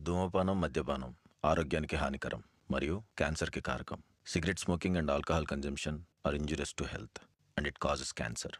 ధూమపానం మద్యపానం ఆరోగ్యానికి హానికరం మరియు క్యాన్సర్కి కారకం. Cigarette smoking and alcohol consumption are injurious to health and it causes cancer.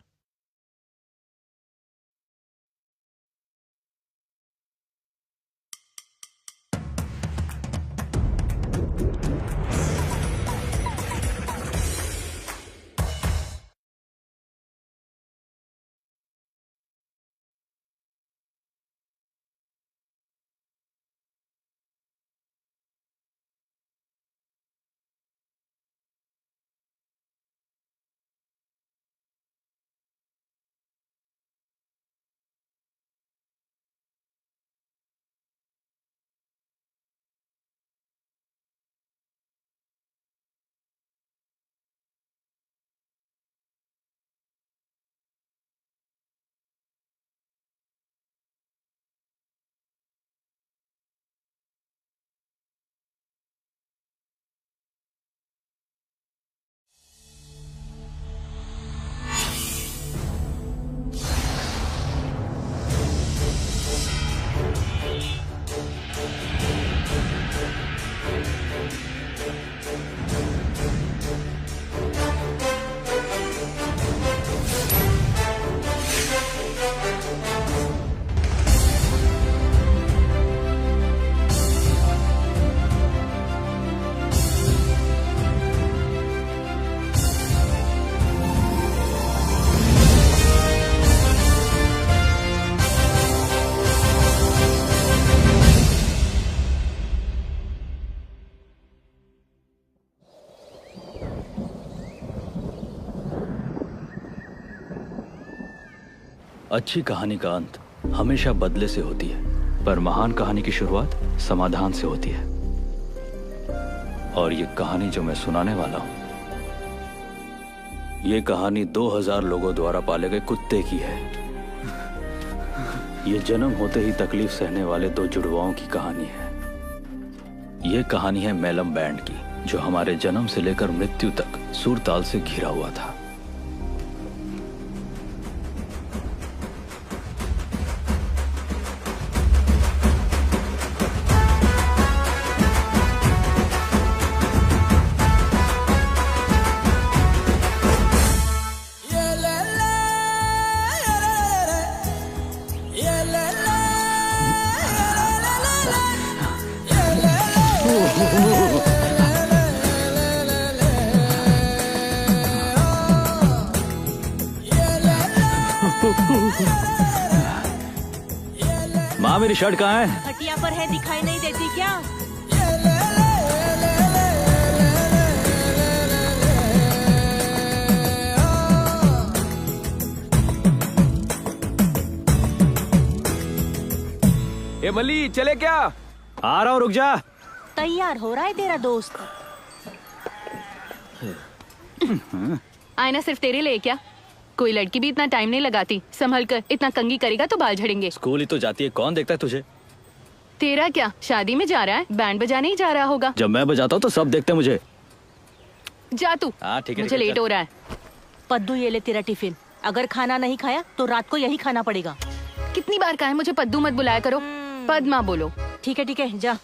अच्छी कहानी का अंत हमेशा बदले से होती है, पर महान कहानी की शुरुआत समाधान से होती है। और ये कहानी जो मैं सुनाने वाला हूं, ये कहानी 2000 लोगों द्वारा पाले गए कुत्ते की है। ये जन्म होते ही तकलीफ सहने वाले दो जुड़वाओं की कहानी है। ये कहानी है मैलम बैंड की, जो हमारे जन्म से लेकर मृत्यु तक सुर ताल से घिरा हुआ था। माँ, मेरी शर्ट कहाँ है? खटिया पर है, दिखाई नहीं देती क्या? ए मल्ली, चले क्या? आ रहा हूँ, रुक जा। तैयार हो रहा है तेरा दोस्त? आईना सिर्फ तेरे लिए क्या? कोई लड़की भी इतना टाइम नहीं लगाती। संभल कर, इतना कंघी करेगा तो बाल झड़ेंगे। स्कूल ही तो जाती है, कौन देखता है तुझे? तेरा क्या, शादी में जा रहा है? बैंड बजाने ही जा रहा होगा। जब मैं बजाता हूँ तो सब देखते हैं मुझे। जा तू। हाँ ठीक है, मुझे लेट हो रहा है। पद्दू, ये ले तेरा टिफिन। अगर खाना नहीं खाया तो रात को यही खाना पड़ेगा। कितनी बार कहा है मुझे पद्दू मत बुलाया करो। पद्मा बोलो। ठीक है, जा।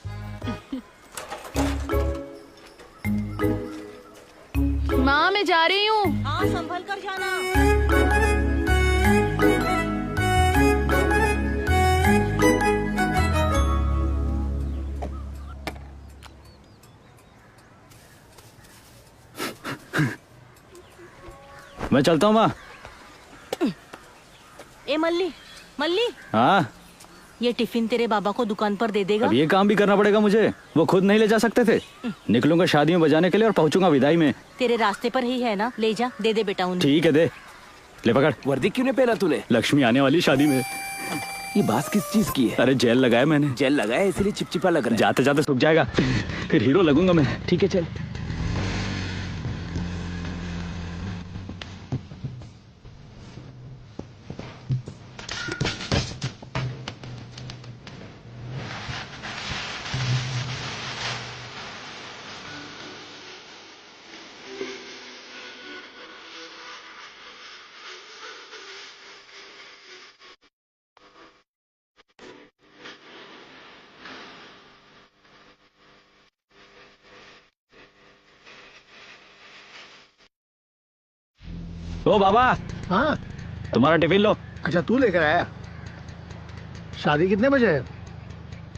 माँ, मैं जा रही हूँ। हाँ, संभल कर जाना। मैं चलता हूँ माँ। ए मल्ली, मल्ली, हाँ, ये टिफिन तेरे बाबा को दुकान पर दे देगा? अब ये काम भी करना पड़ेगा मुझे। वो खुद नहीं ले जा सकते थे। निकलूंगा शादी में बजाने के लिए और पहुंचूंगा विदाई में। तेरे रास्ते पर ही है ना, ले जा, दे दे बेटा उन्हें। ठीक है, दे। ले पकड़। वर्दी क्यों नहीं पहना तूने? लक्ष्मी आने वाली शादी में। ये बात किस चीज की है? अरे जेल लगाया मैंने। जेल लगाया इसलिए चिपचिपा लग रहा है। जाते जाते सूख जाएगा, फिर हीरो लगूंगा मैं। ठीक है, चल। ओ बाबा, हाँ तुम्हारा टिफिन लो। अच्छा तू लेकर आया। शादी कितने बजे है?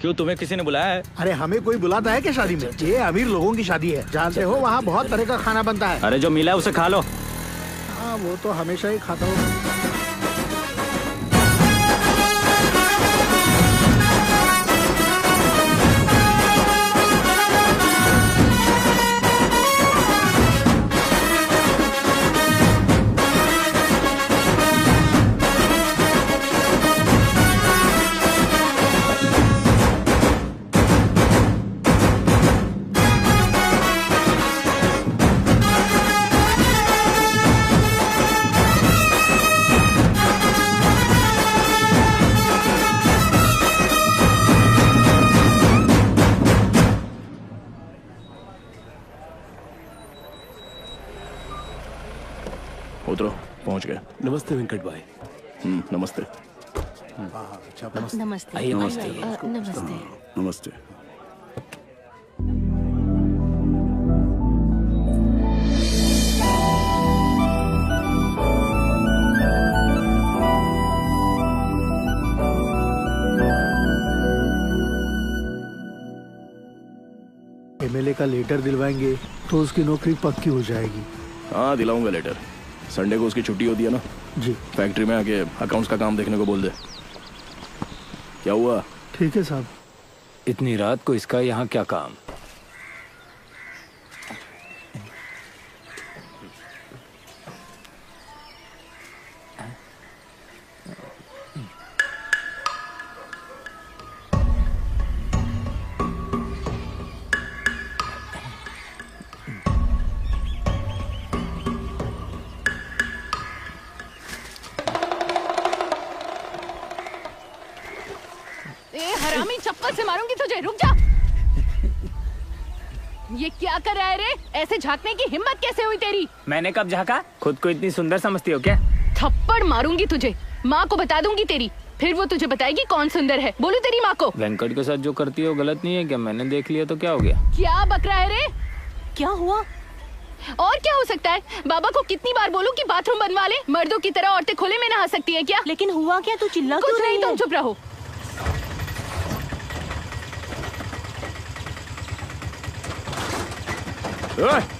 क्यों, तुम्हें किसी ने बुलाया है? अरे हमें कोई बुलाता है क्या शादी में? ये अमीर लोगों की शादी है, जानते हो वहाँ बहुत तरह का खाना बनता है। अरे जो मिला है उसे खा लो। हाँ वो तो हमेशा ही खाता हूँ। उतरो, पहुंच गए। नमस्ते वेंकट भाई। नमस्ते। नमस्ते। आइए, नमस्ते। नमस्ते। नमस्ते। एमएलए का लेटर दिलवाएंगे तो उसकी नौकरी पक्की हो जाएगी। हाँ दिलाऊंगा लेटर। संडे को उसकी छुट्टी होती है ना, जी फैक्ट्री में आके अकाउंट्स का काम देखने को बोल दे। क्या हुआ? ठीक है साहब। इतनी रात को इसका यहाँ क्या काम? ए हरामी, चप्पल से मारूंगी तुझे, रुक जा। ये क्या कर रहा है रे? ऐसे झांकने की हिम्मत कैसे हुई तेरी? मैंने कब झाँका? खुद को इतनी सुंदर समझती हो क्या? थप्पड़ मारूंगी तुझे, माँ को बता दूंगी तेरी, फिर वो तुझे बताएगी कौन सुंदर है। बोलू तेरी माँ को? वेंकट के साथ जो करती है वो गलत नहीं है क्या? मैंने देख लिया तो क्या हो गया? क्या बक रहा है रे? क्या हुआ? और क्या हो सकता है? बाबा को कितनी बार बोलूं कि बाथरूम बनवा ले? मर्दों की तरह औरतें खुले में नहा सकती है क्या? लेकिन हुआ क्या? तू चिल्ला कुछ क्यों नहीं, रही तुम है? चुप रहो।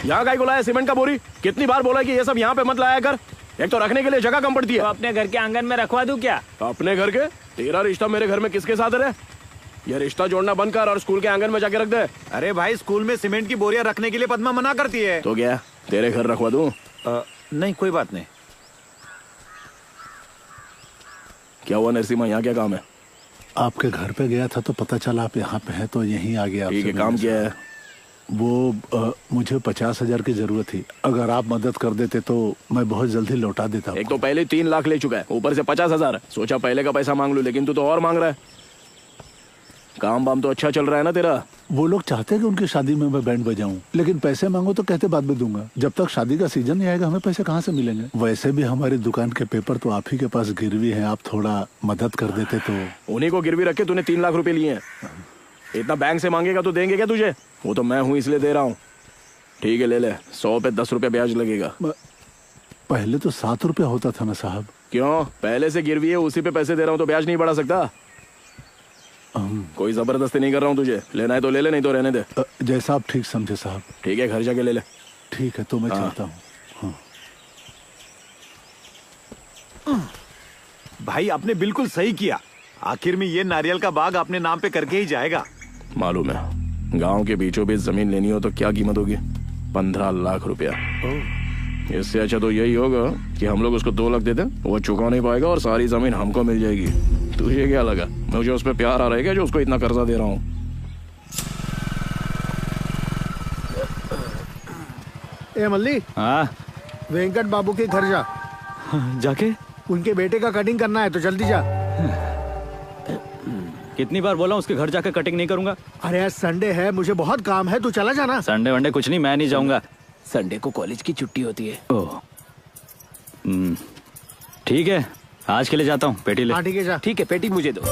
यहाँ का लाया सीमेंट का बोरी? कितनी बार बोला कि ये सब यहाँ पे मत लाया कर। एक तो रखने के लिए जगह कम पड़ती है। तो अपने घर के आंगन में रखवा दूं क्या? अपने घर के? तेरा रिश्ता मेरे घर में किसके साथ है? ये रिश्ता जोड़ना बंद कर और स्कूल के आंगन में जाके रख दे। अरे भाई, स्कूल में सीमेंट की बोरियां रखने के लिए पद्मा मना करती है। तो क्या तेरे घर रखवा दूं? नहीं, कोई बात नहीं। क्या हुआ नरसिम्हा, यहाँ क्या काम है? आपके घर पे गया था तो पता चला आप यहाँ पे हैं तो यहीं आ गया। ठीक है, काम क्या है? वो मुझे 50,000 की जरूरत थी। अगर आप मदद कर देते तो मैं बहुत जल्दी लौटा देता। एक तो पहले 3 लाख ले चुका है, ऊपर से 50,000। सोचा पहले का पैसा मांग लूं, लेकिन तू तो और मांग रहा है। काम वाम तो अच्छा चल रहा है ना तेरा? वो लोग चाहते हैं कि उनकी शादी में मैं बैंड बजाऊं, लेकिन पैसे मांगो तो कहते बाद में दूंगा। जब तक शादी का सीजन नहीं आएगा हमें पैसे कहाँ से मिलेंगे? वैसे भी हमारी दुकान के पेपर तो आप ही के पास गिरवी है, आप थोड़ा मदद कर देते तो। उन्हीं को गिरवी रख के तूने 3 लाख रुपए लिए हैं। इतना बैंक से मांगेगा तो देंगे क्या तुझे? वो तो मैं हूँ इसलिए दे रहा हूँ। ठीक है, ले ले। 100 पे 10 रुपए ब्याज लगेगा। पहले तो 7 रुपया होता था ना साहब। क्यों? पहले से गिरवी है, उसी पे पैसे दे रहा हूँ तो ब्याज नहीं बढ़ा सकता? कोई जबरदस्ती नहीं कर रहा हूँ तुझे। लेना है तो ले ले, नहीं तो रहने दे। जैसा आप ठीक समझे साहब। ठीक है, घर जाके ले ले। ठीक है, तो मैं चलता हूँ। भाई आपने बिल्कुल सही किया। आखिर में ये नारियल का बाग अपने नाम पे करके ही जाएगा। मालूम है, गांव के बीचों बीच जमीन लेनी हो तो क्या कीमत होगी? 15 लाख रुपया। इससे अच्छा तो यही होगा कि हम लोग उसको 2 लाख दे दें, वो चुका नहीं पाएगा और सारी जमीन हमको मिल जाएगी। तुझे क्या लगा मुझे उस पर प्यार आ रहा है क्या, जो उसको इतना कर्जा दे रहा हूँ? ए मल्ली, हाँ वेंकट बाबू के घर जा। जाके उनके बेटे का कटिंग करना है तो जल्दी जा। कितनी बार बोला उसके घर जाकर कटिंग नहीं करूंगा? अरे आज संडे है, मुझे बहुत काम है, तू चला जाना। संडे वनडे कुछ नहीं, मैं नहीं जाऊंगा। संडे को कॉलेज की छुट्टी होती है। ओह, ठीक है, आज के लिए जाता हूँ। पेटी ले। हाँ ठीक है, जा। ठीक है, पेटी मुझे दो।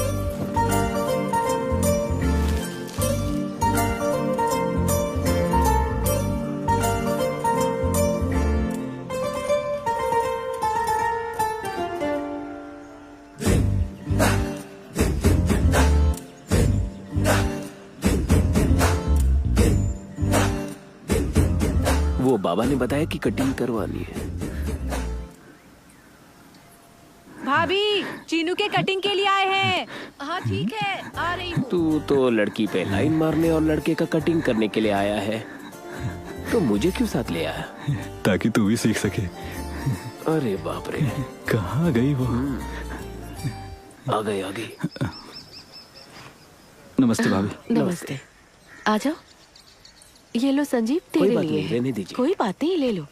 बाबा ने बताया कि कटिंग करवानी है। भाभी, चीनू के कटिंग के लिए आए हैं। हाँ ठीक है, आ रही हूँ। तू तो लड़की पे लाइन मारने और लड़के का कटिंग करने के लिए आया है, तो मुझे क्यों साथ ले आया? ताकि तू भी सीख सके। अरे बाप रे, कहाँ गई वो? आ गई। नमस्ते भाभी। नमस्ते। आ जाओ। ये लो संजीव, कोई तेरे बात लिए नहीं, रहने दीजिए। कोई बात नहीं, ले लो।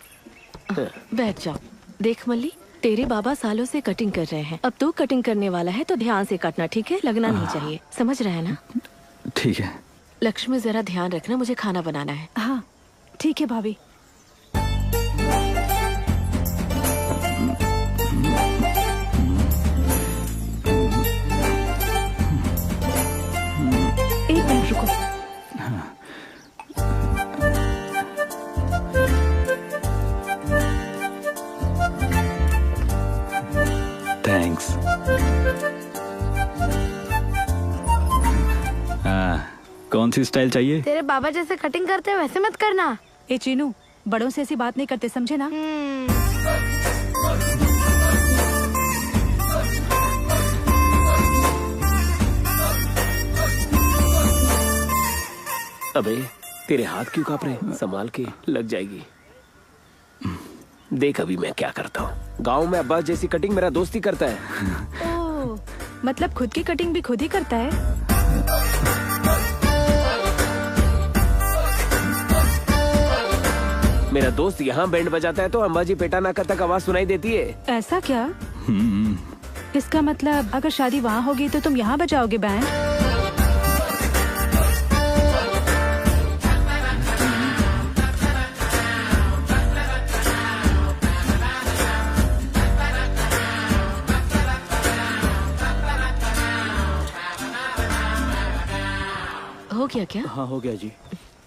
बैठ जाओ। देख मल्ली, तेरे बाबा सालों से कटिंग कर रहे हैं, अब तू कटिंग करने वाला है तो ध्यान से काटना, ठीक है? लगना नहीं चाहिए, समझ रहा है ना? ठीक है। लक्ष्मी जरा ध्यान रखना, मुझे खाना बनाना है। हाँ ठीक है भाभी। एक मिनट रुको। थैंक्स। कौन सी स्टाइल चाहिए? तेरे बाबा जैसे कटिंग करते हैं वैसे मत करना। ए चीनू, बड़ों से ऐसी बात नहीं करते, समझे ना? अबे तेरे हाथ क्यों कांप रहे? संभाल के, लग जाएगी। देख अभी मैं क्या करता हूँ। गांव में अब्बास जैसी कटिंग मेरा दोस्त ही करता है। ओह, मतलब खुद की कटिंग भी खुद ही करता है? मेरा दोस्त यहाँ बैंड बजाता है तो अंबाजी पेटा नाका तक आवाज सुनाई देती है। ऐसा क्या? इसका मतलब अगर शादी वहाँ होगी तो तुम यहाँ बजाओगे बैंड? हो गया क्या? हाँ हो गया जी।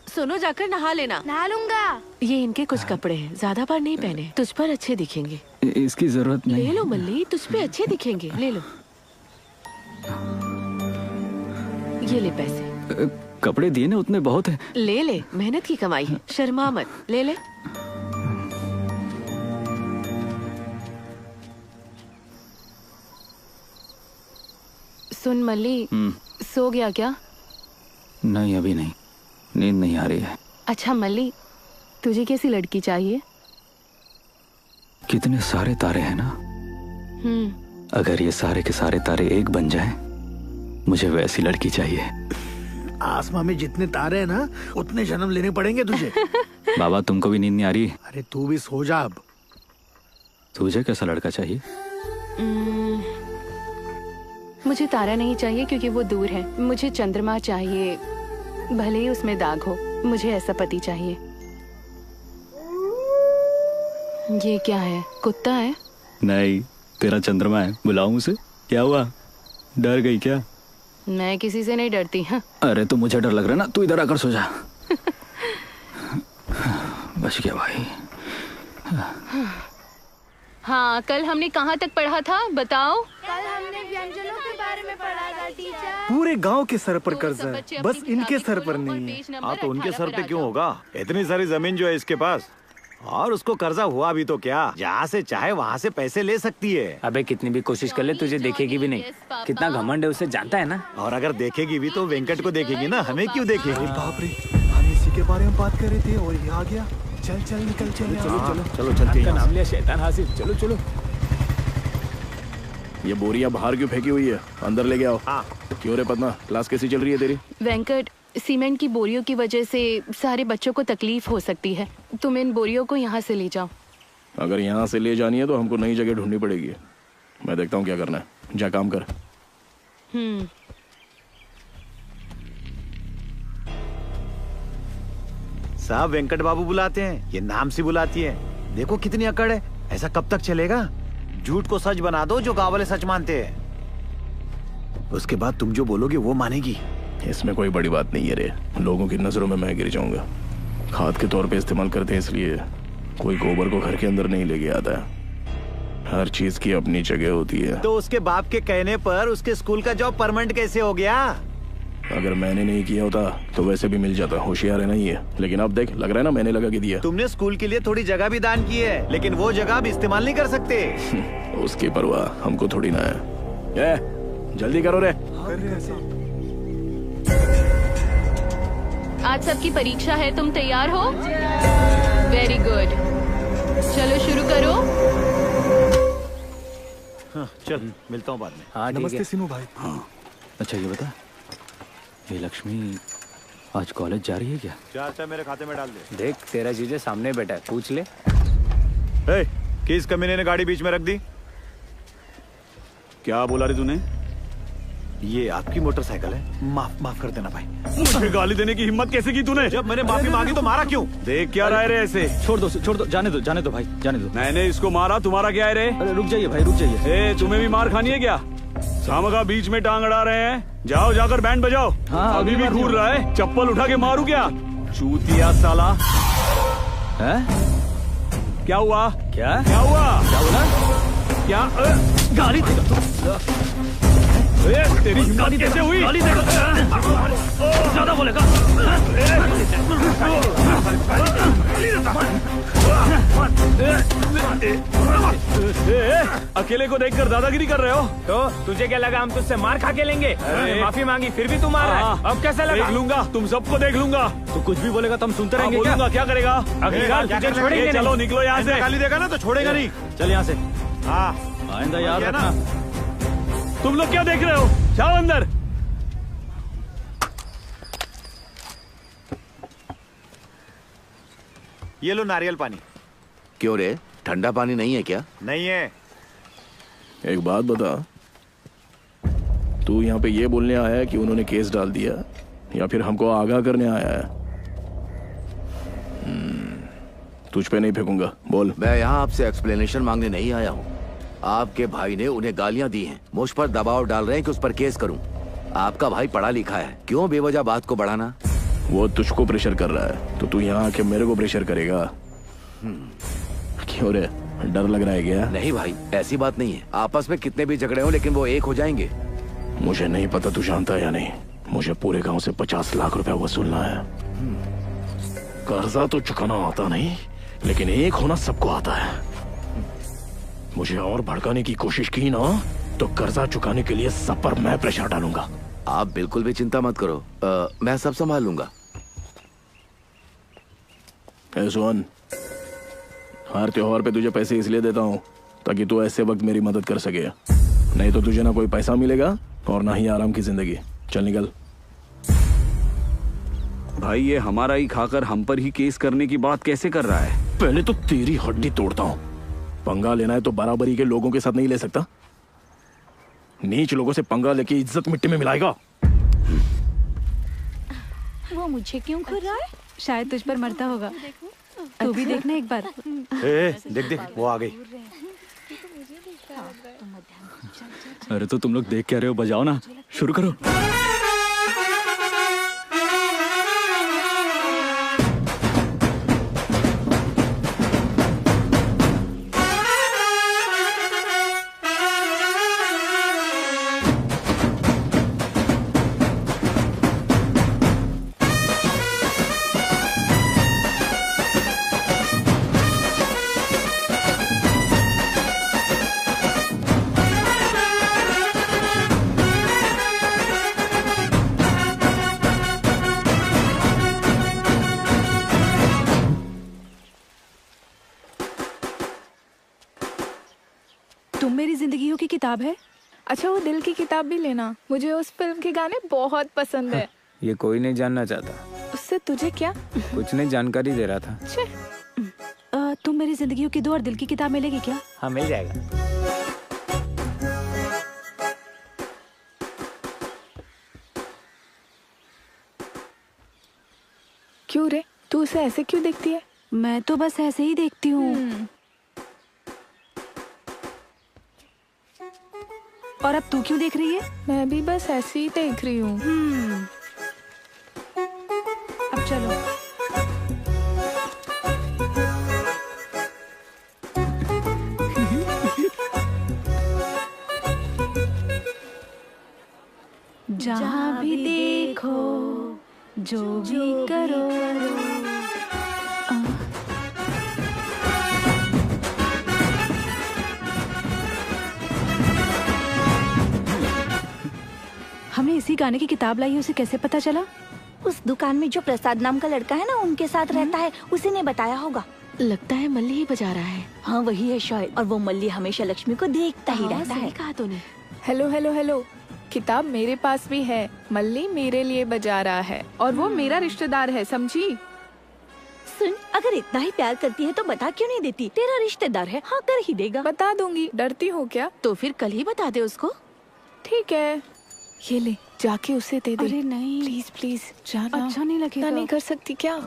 सुनो, जाकर नहा लेना। नहा लूंगा। ये इनके कुछ कपड़े हैं, ज्यादा बार नहीं पहने, तुझ पर अच्छे दिखेंगे। इसकी जरूरत नहीं। ले लो मल्ली, तुझ पे अच्छे दिखेंगे, ले लो। ये ले पैसे। कपड़े दिए ना, उतने बहुत है। ले ले, मेहनत की कमाई है, शर्मा मत, ले ले। सुन मल्ली, सो गया क्या? नहीं अभी नहीं, नींद नहीं आ रही है। अच्छा मल्ली, तुझे कैसी लड़की चाहिए? कितने सारे तारे हैं ना, अगर ये सारे के सारे तारे एक बन जाएं, मुझे वैसी लड़की चाहिए। आसमां में जितने तारे हैं ना, उतने जन्म लेने पड़ेंगे तुझे। बाबा तुमको भी नींद नहीं आ रही? अरे तू भी सो जा अब। तुझे कैसा लड़का चाहिए? मुझे तारा नहीं चाहिए क्योंकि वो दूर है, मुझे चंद्रमा चाहिए, भले ही उसमें दाग हो, मुझे ऐसा पति चाहिए। ये क्या है, कुत्ता है? नहीं, तेरा चंद्रमा है। बुलाऊं उसे? क्या हुआ, डर गई क्या? मैं किसी से नहीं डरती। हाँ। अरे तो मुझे डर लग रहा है ना, तू इधर आकर सो जा। बच गया भाई। हाँ, कल हमने कहाँ तक पढ़ा था बताओ? कल हमने व्यंजनों के बारे में पढ़ा था टीचर। पूरे गांव के सर पर कर्जा है, बस इनके सर पर नहीं है। हाँ तो उनके सर पे क्यों होगा? इतनी सारी जमीन जो है इसके पास, और उसको कर्जा हुआ भी तो क्या, जहाँ से चाहे वहाँ से पैसे ले सकती है। अबे कितनी भी कोशिश कर ले तुझे देखेगी भी नहीं। कितना घमंड है उसे जानता है ना। और अगर देखेगी भी तो वेंकट को देखेगी ना, हमें क्यों देखेगी? बाप रे, हम इसी के बारे में बात कर रहे थे और ये आ गया। चल चल निकल चल। चलो चलते हैं। नाम लिया शैतान हासिफ, चलो चलो। ये बोरिया बाहर क्यों फेंकी हुई है? अंदर ले आओ। हाँ। क्यों रे पद्मा, क्लास कैसी चल रही है तेरी? वेंकट, सीमेंट की बोरियों की वजह से सारे बच्चों को तकलीफ हो सकती है, तुम इन बोरियों को यहाँ से ले जाओ। अगर यहाँ से ले जानी है तो हमको नई जगह ढूंढनी पड़ेगी। मैं देखता हूँ क्या करना है, जा काम कर। साहब वेंकट बाबू बुलाते हैं, ये नाम से बुलाती है। देखो कितनी अकड़ है, ऐसा कब तक चलेगा? झूठ को सच बना दो, जो गाँव वाले सच मानते हैं। उसके बाद तुम जो बोलोगे वो मानेगी। इसमें कोई बड़ी बात नहीं है रे, लोगों की नजरों में मैं गिर जाऊंगा। खाद के तौर पे इस्तेमाल करते हैं, इसलिए कोई गोबर को घर के अंदर नहीं लेके आता है। हर चीज की अपनी जगह होती है। तो उसके बाप के कहने पर उसके स्कूल का जॉब परमानेंट कैसे हो गया? अगर मैंने नहीं किया होता तो वैसे भी मिल जाता। होशियार है ना ये, लेकिन अब देख, लग रहा है ना मैंने लगा के दिया। तुमने स्कूल के लिए थोड़ी जगह भी दान की है, लेकिन वो जगह अब इस्तेमाल नहीं कर सकते। उसकी परवाह हमको थोड़ी ना है। जल्दी करो रे। आज सबकी परीक्षा है, तुम तैयार हो? वेरी गुड, चलो शुरू करो। हाँ, चल मिलता हूँ बाद में। हाँ, नमस्ते सिनू भाई। हाँ। अच्छा ये बता, ये लक्ष्मी आज कॉलेज जा रही है क्या? 4 मेरे खाते में डाल दे। देख तेरा जीजा सामने बैठा है, पूछ ले। किस कमीने ने गाड़ी बीच में रख दी? क्या बोला रे तूने? ये आपकी मोटरसाइकिल है, माफ कर देना भाई। मुझे गाली देने की हिम्मत कैसे की तूने? जब मैंने माफी मांगी तो मारा क्यों? देख क्या रहा है रे ऐसे? छोड़ दो, जाने दो भाई, जाने दो। मैंने इसको मारा, तुम्हारा क्या है रे? अरे रुक जाइए भाई, रुक जाइए। तुम्हें भी मार खानी है क्या? सामगा बीच में टांग अड़ा रहे हैं। जाओ जाकर बैंड बजाओ। हाँ, अभी भी घूर रहा है? चप्पल उठा के मारू क्या? चूतिया साला। है? क्या हुआ? क्या हुआ? क्या बोला? क्या गाली देगा तू? तेरी हिम्मत कैसे हुई? गाली देगा? ज्यादा बोलेगा? अकेले को देखकर दादागिरी कर रहे हो? तो तुझे क्या लगा हम तुझसे मार खा के लेंगे? माफी मांगी फिर भी तू मार रहा है। अब कैसा लगा? देख लूंगा, तुम सबको देख लूंगा। तो कुछ भी बोलेगा तो हम सुनते रहेंगे क्या? बोलूंगा, क्या करेगा? अगली बार तुझे छोड़ेंगे नहीं। चलो निकलो यहाँ से। गाली देगा ना तो छोड़ेगा नहीं। चल यहाँ से। हाँ, आइंदा याद रखना। तुम लोग क्या देख रहे हो? जाओ अंदर। ये लो नारियल पानी। क्यों रे, ठंडा पानी नहीं है क्या? नहीं है। एक बात बता, तू यहाँ पे ये बोलने आया है कि उन्होंने केस डाल दिया, या फिर हमको आगाह करने आया है? तुझ पे नहीं फेंकूंगा, बोल। मैं यहाँ आपसे एक्सप्लेनेशन मांगने नहीं आया हूँ। आपके भाई ने उन्हें गालियाँ दी हैं, मुझ पर दबाव डाल रहे हैं कि उस पर केस करूँ। आपका भाई पढ़ा लिखा है, क्यों बेवजह बात को बढ़ाना? वो तुझको प्रेशर कर रहा है तो तू यहाँ आके मेरे को प्रेशर करेगा? क्यों रे, डर लग रहा है क्या? नहीं भाई, ऐसी बात नहीं है। आपस में कितने भी झगड़े हो लेकिन वो एक हो जाएंगे। मुझे नहीं पता तू जानता है या नहीं, मुझे पूरे गांव से 50 लाख रुपया वसूलना है। कर्जा तो चुकाना आता नहीं, लेकिन एक होना सबको आता है। मुझे और भड़काने की कोशिश की ना तो कर्जा चुकाने के लिए सब पर मैं प्रेशर डालूंगा। आप बिल्कुल भी चिंता मत करो, मैं सब संभाल लूंगा। सोहन, हर त्योहार पे तुझे पैसे इसलिए देता हूँ ताकि तू ऐसे वक्त मेरी मदद कर सके, नहीं तो तुझे ना कोई पैसा मिलेगा और ना ही आराम की जिंदगी। चल निकल। भाई ये हमारा ही खाकर हम पर ही केस करने की बात कैसे कर रहा है? पहले तो तेरी हड्डी तोड़ता हूँ। पंगा लेना है तो बराबरी के लोगों के साथ नहीं ले सकता। नीच लोगों से पंगा लेके इज्जत मिट्टी में मिलाएगा। वो मुझे क्यों घूर रहा है? शायद तुझ पर मरता होगा। तू भी देखना एक बार। देख वो आ गई। अरे तो तुम लोग देख क्या रहे हो? बजाओ ना, शुरू करो। तुम मेरी जिंदगियों की किताब है। अच्छा वो दिल की किताब भी लेना, मुझे उस फिल्म के गाने बहुत पसंद है। ये कोई नहीं जानना चाहता। उससे तुझे क्या? कुछ नहीं, जानकारी दे रहा था। तुम मेरी जिंदगियों की 2 और दिल की किताब मिलेगी क्या? हाँ मिल जाएगा। क्यों रे, तू उसे ऐसे क्यों देखती है? मैं तो बस ऐसे ही देखती हूँ। और अब तू क्यों देख रही है? मैं भी बस ऐसे ही देख रही हूँ। अब चलो। जहाँ भी देख देखो, जो भी करो। हमने इसी गाने की किताब लाई है, उसे कैसे पता चला? उस दुकान में जो प्रसाद नाम का लड़का है ना, उनके साथ रहता है, उसी ने बताया होगा। लगता है मल्ली ही बजा रहा है। हाँ वही है शायद, और वो मल्ली हमेशा लक्ष्मी को देखता ही रहता है। कहा तूने। हेलो हेलो हेलो, किताब मेरे पास भी है। मल्ली मेरे लिए बजा रहा है और वो मेरा रिश्तेदार है, समझी? सुन, अगर इतना ही प्यार करती है तो बता क्यों नहीं देती? तेरा रिश्तेदार है, हाँ कर ही देगा। बता दूंगी, डरती हो क्या? तो फिर कल ही बता दे उसको। ठीक है, ये ले, जाके उसे दे दे। अरे नहीं, प्लीज प्लीज जाना। अच्छा नहीं लगेगा। नहीं कर सकती क्या?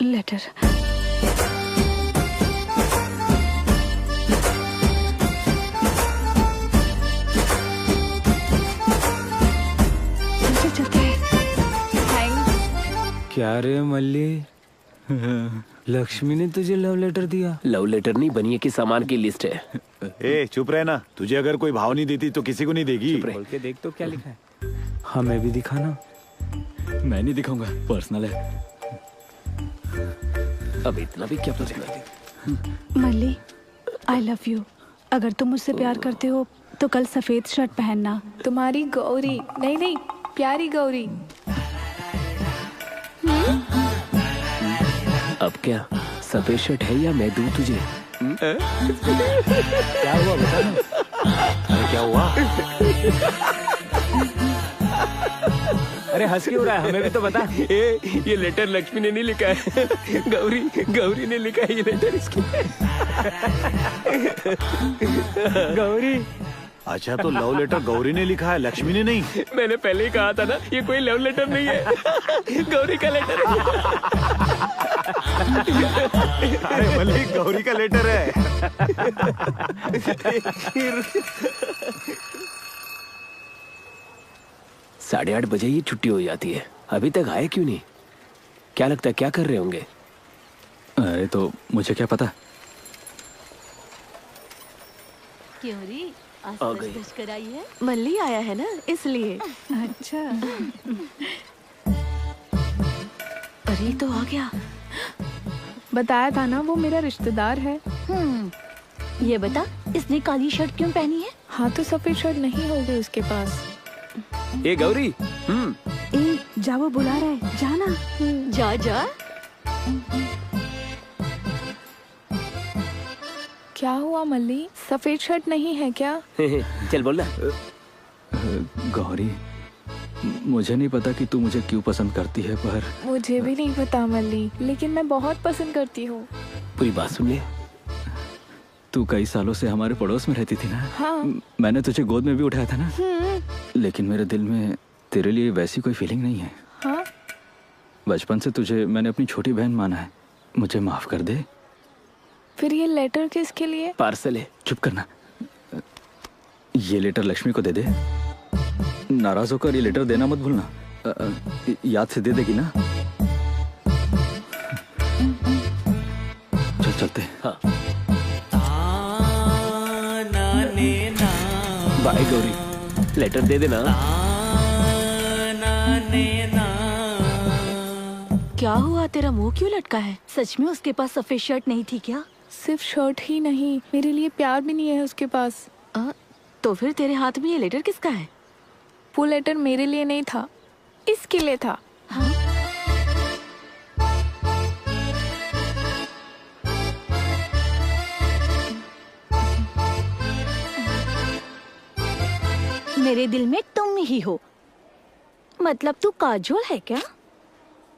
लेटर। क्या रे मल्ली, लक्ष्मी ने तुझे लव लेटर दिया? लव लेटर नहीं, बनिए की सामान की लिस्ट है। ए चुप रहे ना, तुझे अगर कोई भाव नहीं देती तो किसी को नहीं देगी। खोल के देख तो क्या लिखा है। हमें भी दिखाना। मैं नहीं दिखाऊंगा, पर्सनल है। अब इतना भी क्या पर्सनल है? मल्ली, आई लव यू। अगर तुम मुझसे प्यार करते हो तो कल सफेद शर्ट पहनना। तुम्हारी गौरी, नहीं नहीं, प्यारी गौरी। अब क्या सफेद शर्ट है या मैं दूं तुझे? क्या हुआ बता ना। क्या हुआ? अरे हंस क्यों रहा है, हमें भी तो बता। ये लेटर लक्ष्मी ने नहीं लिखा है, गौरी ने लिखा है ये लेटर इसके। गौरी? अच्छा तो लव लेटर गौरी ने लिखा है, लक्ष्मी ने नहीं? मैंने पहले ही कहा था ना, ये कोई लव लेटर नहीं है, गौरी का लेटर है। अरे मल्ली, गौरी का लेटर है। 8:30 बजे ही छुट्टी हो जाती है, अभी तक आए क्यों नहीं? क्या लगता है क्या कर रहे होंगे? अरे तो मुझे क्या पता। क्यों री, आज आ गई। सच कराई है? मल्ली आया है ना, इसलिए। अच्छा। अरे तो आ गया। बताया था ना वो मेरा रिश्तेदार है। ये बता, इसने काली शर्ट क्यों पहनी है? हाँ तो सफेद शर्ट नहीं होगी उसके पास। ए गौरी, ए, जा वो बुला रहा है, जाना। जा जा। क्या हुआ मल्ली, सफेद शर्ट नहीं है क्या? चल बोल ना। गौरी, मुझे नहीं पता कि तू मुझे क्यों पसंद करती है, पर मुझे भी नहीं पता मल्ली, लेकिन मैं बहुत पसंद करती हूँ। पूरी बात सुन ले। तू कई सालों से हमारे पड़ोस में रहती थी ना। हाँ। मैंने तुझे गोद में भी उठाया था ना। लेकिन मेरे दिल में तेरे लिए वैसी कोई फीलिंग नहीं है। हाँ? बचपन से तुझे मैंने अपनी छोटी बहन माना है, मुझे माफ कर दे। फिर ये लेटर किसके लिए? पार्सल है। चुप करना। ये लेटर लक्ष्मी को दे दे। नाराज होकर ये लेटर देना मत भूलना। याद से दे देगी ना? चल चलते। हाँ। बाय गौरी, लेटर दे देना। क्या हुआ, तेरा मुंह क्यों लटका है? सच में उसके पास सफेद शर्ट नहीं थी क्या? सिर्फ शर्ट ही नहीं, मेरे लिए प्यार भी नहीं है उसके पास। तो फिर तेरे हाथ में ये लेटर किसका है? वो लेटर मेरे लिए नहीं था, इसके लिए था। हाँ? मेरे दिल में तुम ही हो। मतलब तू काजोल है क्या?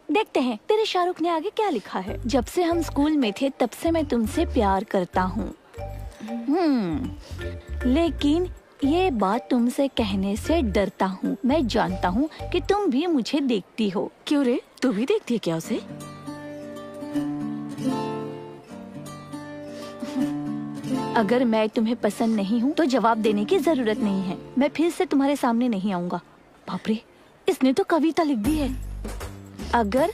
देखते हैं तेरे शाहरुख ने आगे क्या लिखा है। जब से हम स्कूल में थे तब से मैं तुमसे प्यार करता हूँ। लेकिन ये बात तुमसे कहने से डरता हूँ। मैं जानता हूँ कि तुम भी मुझे देखती हो। क्यों रे, तू भी देखती है क्या उसे? अगर मैं तुम्हें पसंद नहीं हूँ तो जवाब देने की जरूरत नहीं है। मैं फिर से तुम्हारे सामने नहीं आऊंगा। बाप रे, इसने तो कविता लिख दी है। अगर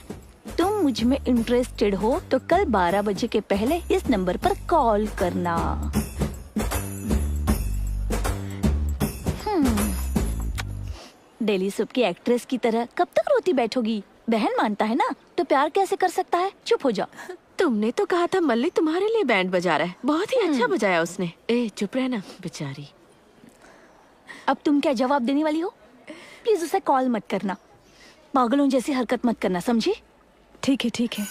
तुम मुझ में इंटरेस्टेड हो तो कल 12 बजे के पहले इस नंबर पर कॉल करना। डेली सोप की एक्ट्रेस की तरह कब तक रोती बैठोगी? बहन मानता है ना तो प्यार कैसे कर सकता है? चुप हो जाओ। तुमने तो कहा था मल्ली तुम्हारे लिए बैंड बजा रहा है। बहुत ही अच्छा बजाया उसने। ए चुप रहना बेचारी। अब तुम क्या जवाब देने वाली हो? प्लीज उसे कॉल मत करना। पागलों जैसी हरकत मत करना, समझी? ठीक है ठीक है।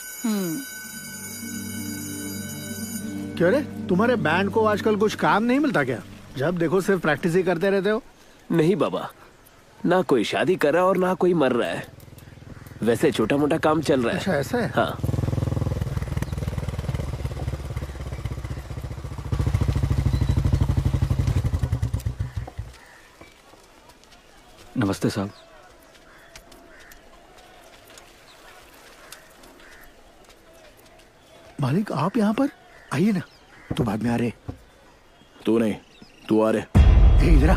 क्यों रे, तुम्हारे बैंड को आजकल कुछ काम नहीं मिलता क्या? जब देखो सिर्फ प्रैक्टिस ही करते रहते हो। नहीं बाबा, ना कोई शादी कर रहा और ना कोई मर रहा है। वैसे छोटा मोटा काम चल रहा है। अच्छा ऐसा है? हाँ। नमस्ते साहब। मालिक आप यहाँ पर आइए ना। तू बाद में आ रहे। तू नहीं, तू आ रहे। इधर आ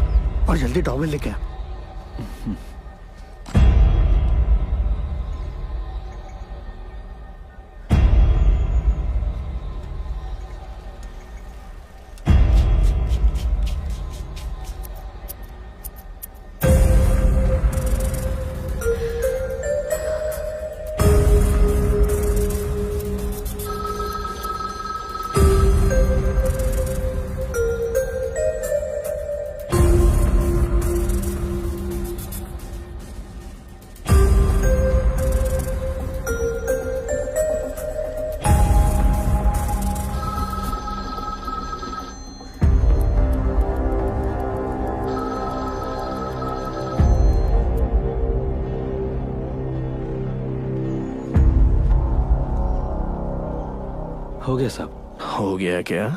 और जल्दी टॉवेल लेके आ। हो गया साहब। हो गया क्या?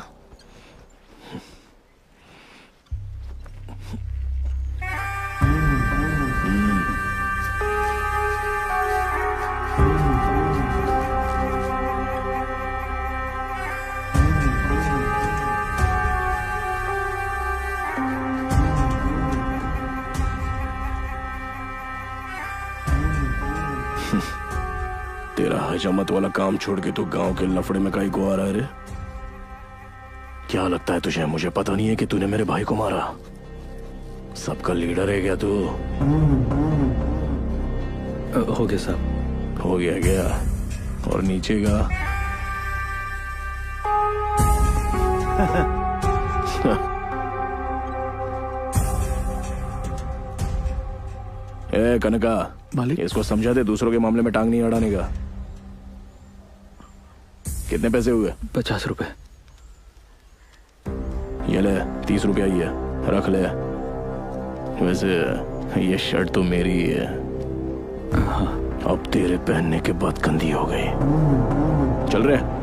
तेरा हजामत वाला काम छोड़ के तू गांव के लफड़े में काई को आ रहा है रे? क्या लगता है तुझे मुझे पता नहीं है कि तूने मेरे भाई को मारा? सबका लीडर है क्या तू? हो गया साहब। हो गया क्या? और नीचे का? ए कनका, मालिक इसको समझा दे दूसरों के मामले में टांग नहीं अड़ाने का। कितने पैसे हुए? 50 रुपए। ये ले 30 रुपया ही है, रख ले। वैसे ये शर्ट तो मेरी ही है। हाँ। अब तेरे पहनने के बाद गंदी हो गई। चल रहे।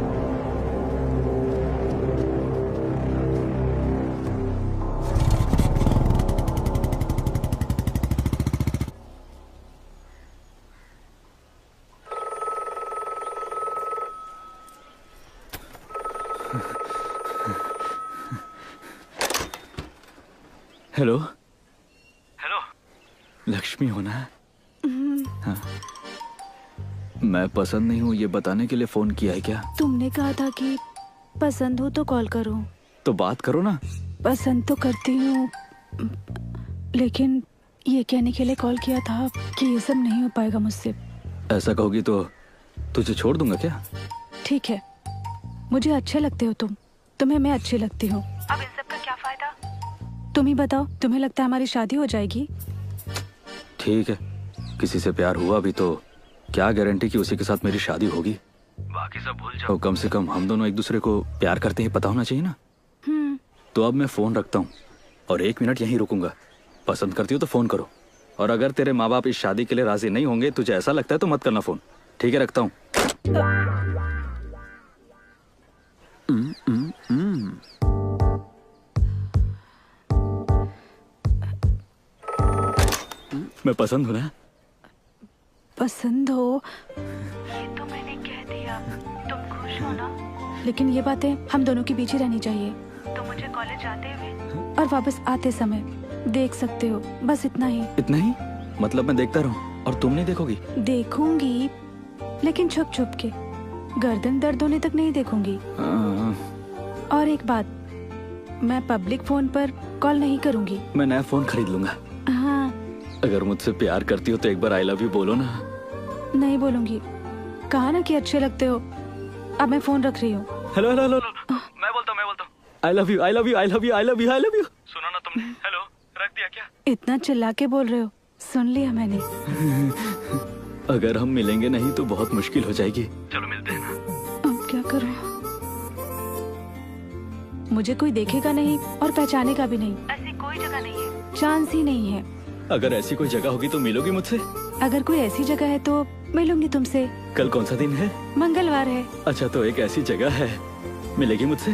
हेलो हेलो, लक्ष्मी हो ना? हाँ। मैं पसंद नहीं हूँ ये बताने के लिए फोन किया है क्या? तुमने कहा था कि पसंद हो तो कॉल करो। तो बात करो ना। पसंद तो करती हूँ, लेकिन ये कहने के लिए कॉल किया था कि ये सब नहीं हो पाएगा मुझसे। ऐसा कहोगी तो तुझे छोड़ दूंगा क्या? ठीक है, मुझे अच्छे लगते हो तुम, तुम्हें मैं अच्छी लगती हूँ। अब इन सब का क्या फायदा? तुम ही बताओ, तुम्हें लगता है हमारी शादी हो जाएगी? ठीक है, किसी से प्यार हुआ भी तो क्या गारंटी कि उसी के साथ मेरी शादी होगी? बाकी सब भूल जाओ। कम से कम हम दोनों एक दूसरे को प्यार करते ही पता होना चाहिए ना। तो अब मैं फोन रखता हूँ और 1 मिनट यहीं रुकूंगा। पसंद करती हो तो फोन करो, और अगर तेरे माँ बाप इस शादी के लिए राजी नहीं होंगे, तुझे ऐसा लगता है तो मत करना फोन। ठीक है, रखता हूँ। मैं पसंद हूँ ना? पसंद हो? ये तो मैंने कह दिया, तुम खुश हो ना? लेकिन ये बातें हम दोनों के बीच ही रहनी चाहिए। तो मुझे कॉलेज जाते हुए और वापस आते समय देख सकते हो, बस इतना ही। इतना ही? मतलब मैं देखता रहूं और तुम नहीं देखोगी? देखूंगी, लेकिन छुप छुप के, गर्दन दर्द होने तक नहीं देखूंगी। और एक बात, मैं पब्लिक फोन पर कॉल नहीं करूंगी। मैं नया फोन खरीद लूंगा। हाँ। अगर मुझसे प्यार करती हो तो एक बार आई लव यू बोलो ना। नहीं बोलूंगी, कहा ना कि अच्छे लगते हो। अब मैं फोन रख रही हूँ। हेलो हेलो हेलो, मैं बोलता हूँ। आई love you, I love you, I love you, I love you, I love you. सुना ना तुमने? हेलो, रख दिया क्या? इतना चिल्ला के बोल रहे हो, सुन लिया मैंने। अगर हम मिलेंगे नहीं तो बहुत मुश्किल हो जाएगी। चलो मिलते हैं ना। अब क्या करूं? मुझे कोई देखेगा नहीं और पहचानेगा भी नहीं। ऐसी कोई जगह नहीं है, चांस ही नहीं है। अगर ऐसी कोई जगह होगी तो मिलोगी मुझसे? अगर कोई ऐसी जगह है तो मिलूंगी तुमसे। कल कौन सा दिन है? मंगलवार है। अच्छा, तो एक ऐसी जगह है, मिलेगी मुझसे?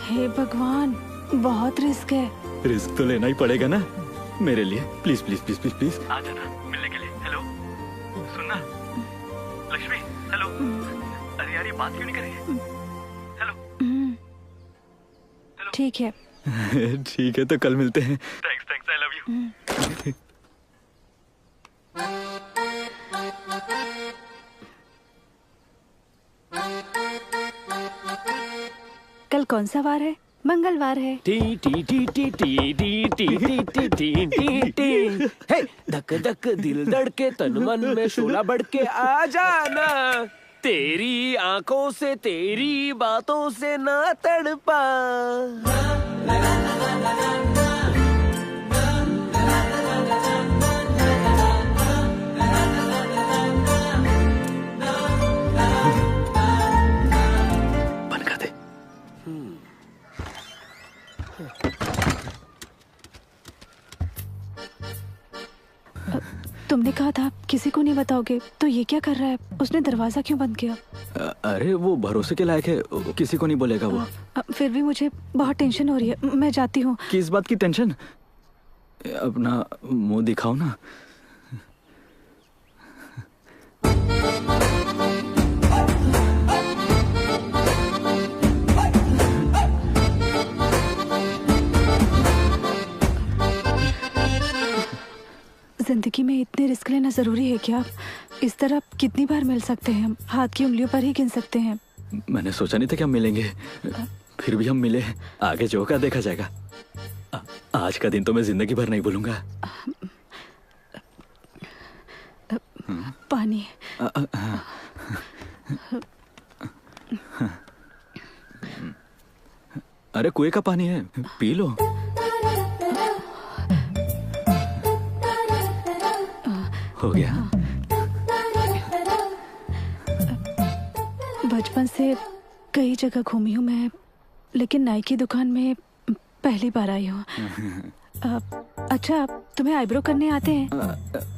हे भगवान, बहुत रिस्क है। रिस्क तो लेना ही पड़ेगा ना मेरे लिए। Please please please please please आ जाना मिलने के लिए। हेलो, सुनना लक्ष्मी। हेलो, अरे यार ये बात क्यों नहीं कर रही है? ठीक है। ठीक है, तो कल मिलते हैं। Thanks, I love you. कल कौन सा वार है? मंगलवार है। टी टी टी टी टी टी टी टी टी टी टी टी। हे धक धक दिल धड़के, तन मन में शोला बढ़के, आ जाना तेरी आंखों से, तेरी बातों से ना तड़पा। बंद कर दे। तुमने कहा था किसी को नहीं बताओगे, तो ये क्या कर रहा है? उसने दरवाजा क्यों बंद किया? अरे वो भरोसे के लायक है, किसी को नहीं बोलेगा वो। फिर भी मुझे बहुत टेंशन हो रही है, मैं जाती हूँ। किस बात की टेंशन? अपना मुंह दिखाओ ना। जिंदगी में इतने रिस्क लेना जरूरी है क्या? इस तरह कितनी बार मिल सकते हैं हम? हाथ की उंगलियों पर ही गिन सकते हैं। मैंने सोचा नहीं था कि हम मिलेंगे, फिर भी हम मिले। आगे जो होगा देखा जाएगा। आज का दिन तो मैं जिंदगी भर नहीं भूलूंगा। पानी। अरे कुएं का पानी है, पी लो। हो गया। बचपन से कई जगह घूमी हूँ मैं, लेकिन नाई की दुकान में पहली बार आई हूँ। अच्छा, तुम्हें आईब्रो करने आते हैं?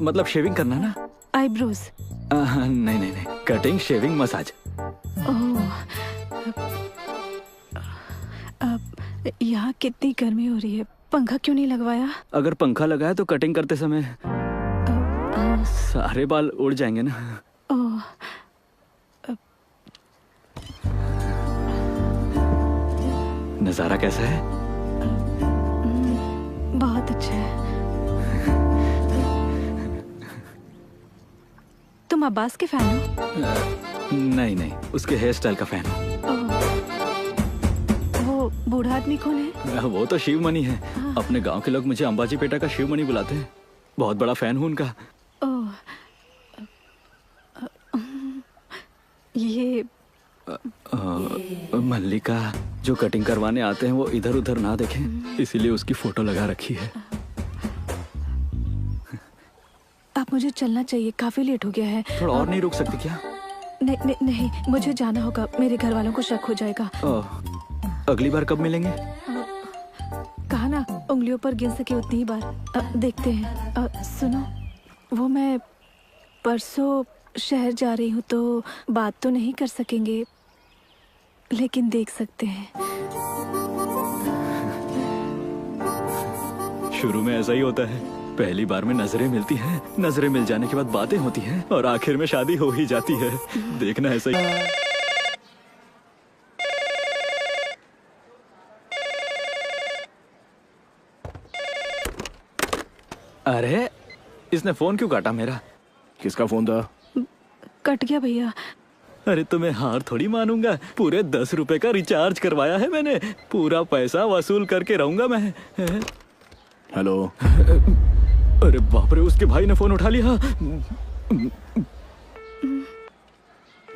मतलब शेविंग करना ना? आईब्रोज? नहीं नहीं नहीं, कटिंग, शेविंग, मसाज। यहाँ कितनी गर्मी हो रही है, पंखा क्यों नहीं लगवाया? अगर पंखा लगाया तो कटिंग करते समय सारे बाल उड़ जाएंगे ना। नजारा कैसा है? बहुत अच्छा है। तुम अब्बास के फैन हो? नहीं नहीं, उसके हेयर स्टाइल का फैन हूँ। वो बूढ़ा आदमी कौन है? वो तो शिवमणि है। अपने गांव के लोग मुझे अंबाजी पेटा का शिवमणि बुलाते हैं। बहुत बड़ा फैन हूँ उनका। ये मल्लिका जो कटिंग करवाने आते हैं वो इधर उधर ना देखें, इसीलिए उसकी फोटो लगा रखी है। अब मुझे चलना चाहिए, काफी लेट हो गया है। थोड़ा और नहीं रुक सकती क्या? नहीं नहीं, मुझे जाना होगा, मेरे घर वालों को शक हो जाएगा। अगली बार कब मिलेंगे? कहा ना, उंगलियों पर गिन सके उतनी ही बार। देखते हैं। सुनो, वो मैं परसों शहर जा रही हूँ, तो बात तो नहीं कर सकेंगे, लेकिन देख सकते हैं। शुरू में ऐसा ही होता है, पहली बार में नजरें मिलती हैं, नजरें मिल जाने के बाद बातें होती हैं और आखिर में शादी हो ही जाती है। देखना ऐसा ही। अरे इसने फोन क्यों काटा मेरा? किसका फोन था? कट गया भैया। अरे तो मैं हार थोड़ी मानूंगा। पूरे 10 रुपए का रिचार्ज करवाया है मैंने। पूरा पैसा वसूल करके रहूंगा मैं। हेलो। अरे बाप रे, उसके भाई ने फोन उठा लिया।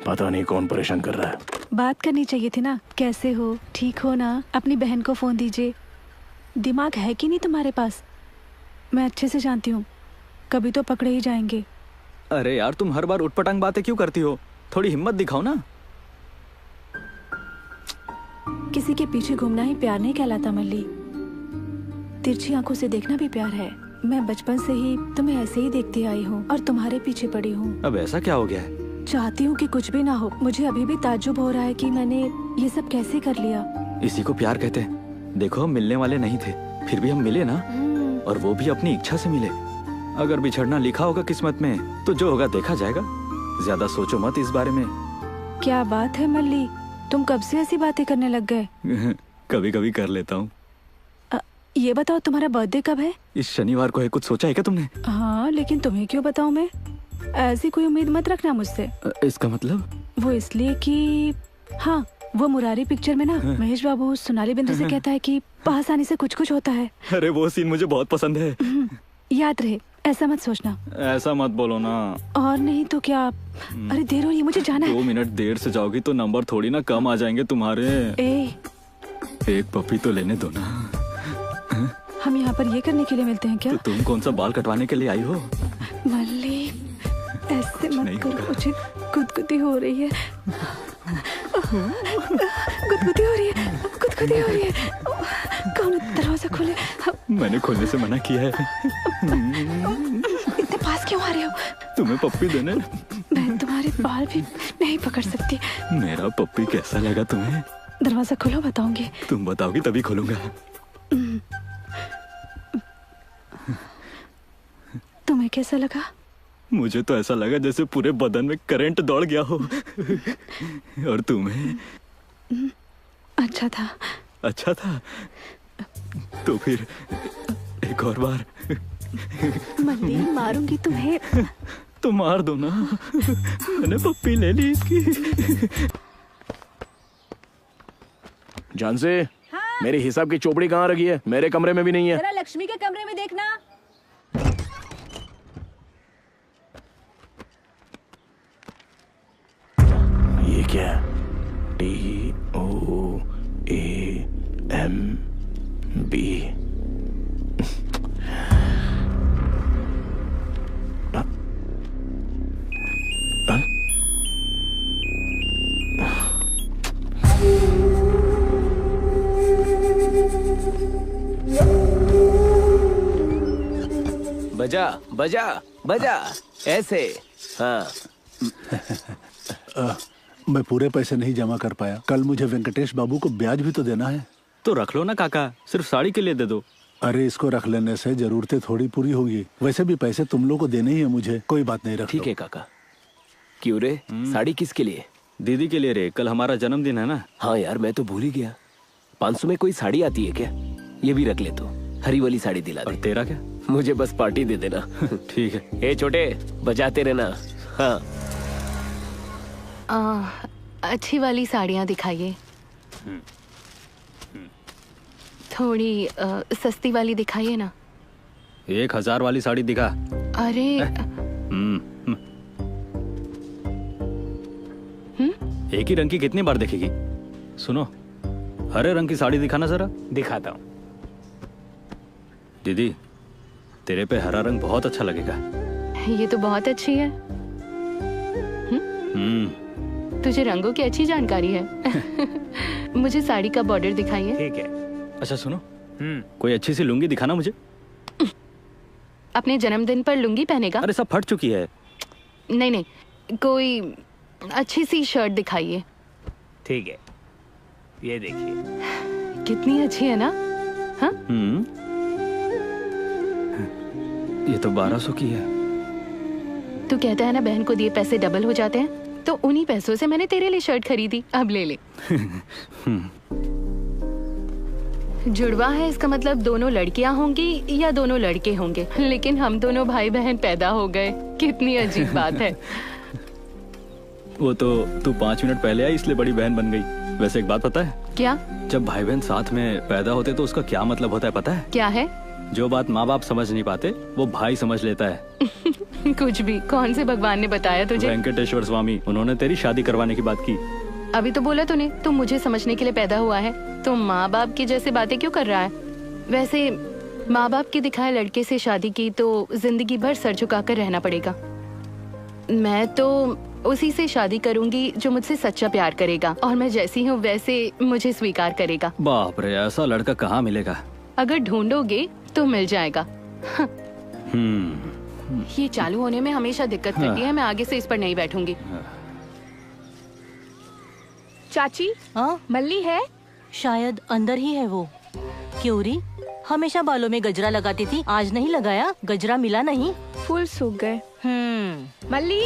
पता नहीं कौन परेशान कर रहा है। बात करनी चाहिए थी ना। कैसे हो? ठीक हो ना? अपनी बहन को फोन दीजिए। दिमाग है कि नहीं तुम्हारे पास? मैं अच्छे से जानती हूँ, कभी तो पकड़े ही जाएंगे। अरे यार, तुम हर बार उठपटांग बातें क्यों करती हो? थोड़ी हिम्मत दिखाओ ना। किसी के पीछे घूमना ही प्यार नहीं कहलाता मल्ली। तिरछी आंखों से देखना भी प्यार है। मैं बचपन से ही तुम्हें ऐसे ही देखती आई हूँ और तुम्हारे पीछे पड़ी हूँ। अब ऐसा क्या हो गया है? चाहती हूँ कि कुछ भी ना हो। मुझे अभी भी ताज्जुब हो रहा है कि मैंने ये सब कैसे कर लिया। इसी को प्यार कहते हैं। देखो, हम मिलने वाले नहीं थे, फिर भी हम मिले ना, और वो भी अपनी इच्छा से मिले। अगर बिछड़ना लिखा होगा किस्मत में, तो जो होगा देखा जाएगा। ज्यादा सोचो मत इस बारे में। क्या बात है मल्ली, तुम कब से ऐसी बातें करने लग गए? कभी कभी कर लेता हूँ। ये बताओ, तुम्हारा बर्थडे कब है? इस शनिवार को है। कुछ सोचा है क्या तुमने? हाँ, लेकिन तुम्हें क्यों बताऊँ मैं? ऐसी कोई उम्मीद मत रखना मुझसे। इसका मतलब? वो इसलिए कि हाँ, वो मुरारी पिक्चर में ना महेश बाबू सोनाली बिंदु से कहता है कि पास आने से कुछ कुछ होता है। अरे वो सीन मुझे बहुत पसंद है। याद रहे, ऐसा मत सोचना। ऐसा मत बोलो ना। और नहीं तो क्या? अरे देर हो रही है, मुझे जाना है। 2 मिनट देर से जाओगी तो नंबर थोड़ी ना कम आ जाएंगे तुम्हारे। एक पपी तो लेने दो ना। हम यहाँ पर ये करने के लिए मिलते हैं क्या? तो तुम कौन सा बाल कटवाने के लिए आई हो? मल्ली, ऐसे मत करो, मुझे गुदगुदी हो रही है। गुदगुदी हो रही है, गुदगुदी हो रही है। कौन दरवाजा खोले? मैंने खोलने से मना किया है। इतने पास क्यों आ रहे हो? तुम्हें पप्पी देने? मैं तुम्हारे बाल भी नहीं पकड़ सकती। मेरा पप्पी कैसा लगा तुम्हें? दरवाजा खोलो, बताऊंगी। तुम बताओगी तभी खोलूंगा। तुम्हें कैसा लगा? मुझे तो ऐसा लगा जैसे पूरे बदन में करंट दौड़ गया हो। और तुम्हें? अच्छा था। अच्छा था? तो फिर एक और बार। मल्ली, मारूंगी तुम्हें। तो मार दो ना। मैंने पप्पी ले ली इसकी। जानसे, मेरे हिसाब की चोपड़ी कहाँ रखी है? मेरे कमरे में भी नहीं है। जरा लक्ष्मी के कमरे में देखना। ये क्या? TOAMB। बजा बजा बजा, ऐसे। हाँ। मैं पूरे पैसे नहीं जमा कर पाया। कल मुझे वेंकटेश बाबू को ब्याज भी तो देना है। तो रख लो ना काका, सिर्फ साड़ी के लिए दे दो। अरे इसको रख लेने से जरूरतें थोड़ी पूरी होगी। वैसे भी पैसे तुम लोग को देने ही है मुझे। कोई बात नहीं, रख ठीक है काका। क्यों रे, साड़ी किसके लिए? दीदी के लिए रे, कल हमारा जन्मदिन है ना। हाँ यार, मैं तो भूल ही गया। 500 में कोई साड़ी आती है क्या? ये भी रख ले तो। हरी वाली साड़ी दिला दे। तेरा क्या? मुझे बस पार्टी दे देना। ठीक है। ए छोटे, बजाते रहना। हाँ। अच्छी वाली साड़ियाँ दिखाइए। थोड़ी सस्ती वाली दिखाइए ना। 1000 वाली साड़ी दिखा। अरे एक ही रंग की कितनी बार देखेगी? सुनो, हरे रंग की साड़ी दिखाना जरा। दिखाता हूँ। दीदी, तेरे पे हरा रंग बहुत अच्छा लगेगा। ये तो बहुत अच्छी है। तुझे रंगों की अच्छी जानकारी है। मुझे साड़ी का बॉर्डर दिखाइए। ठीक है। अच्छा सुनो, कोई अच्छी सी लुंगी दिखाना मुझे। अपने जन्मदिन पर लुंगी पहनेगा? अरे सब फट चुकी है। नहीं नहीं, कोई अच्छी सी शर्ट दिखाइए। ठीक है, ये देखिए। कितनी अच्छी है ना? हाँ? ये तो 1200 की है। तू कहता है ना बहन को दिए पैसे डबल हो जाते हैं, तो उन्हीं पैसों से मैंने तेरे लिए शर्ट खरीदी। अब ले ले। जुड़वा है इसका मतलब दोनों लड़कियां होंगी या दोनों लड़के होंगे, लेकिन हम दोनों भाई बहन पैदा हो गए। कितनी अजीब बात है। वो तो तू 5 मिनट पहले आई इसलिए बड़ी बहन बन गई। वैसे एक बात पता है क्या? जब भाई बहन साथ में पैदा होते तो उसका क्या मतलब होता है पता है? क्या है? जो बात माँ बाप समझ नहीं पाते वो भाई समझ लेता है। कुछ भी। कौन से भगवान ने बताया तुझे? वेंकटेश्वर स्वामी, उन्होंने तेरी शादी करवाने की बात की। अभी तो बोला तूने, तू मुझे समझने के लिए पैदा हुआ है। तो माँ बाप की जैसे बातें क्यों कर रहा है? वैसे माँ बाप के दिखाए लड़के से शादी की तो जिंदगी भर सर झुकाकर रहना पड़ेगा। मैं तो उसी से शादी करूंगी जो मुझसे सच्चा प्यार करेगा और मैं जैसी हूँ वैसे मुझे स्वीकार करेगा। बाप रे, ऐसा लड़का कहाँ मिलेगा? अगर ढूंढोगे तो मिल जाएगा। ये चालू होने में हमेशा दिक्कत करती है। मैं आगे से इस पर नहीं बैठूंगी। चाची, मल्ली है? शायद अंदर ही है वो। क्यों री? हमेशा बालों में गजरा लगाती थी, आज नहीं लगाया? गजरा मिला नहीं? फूल सूख गए। मल्ली,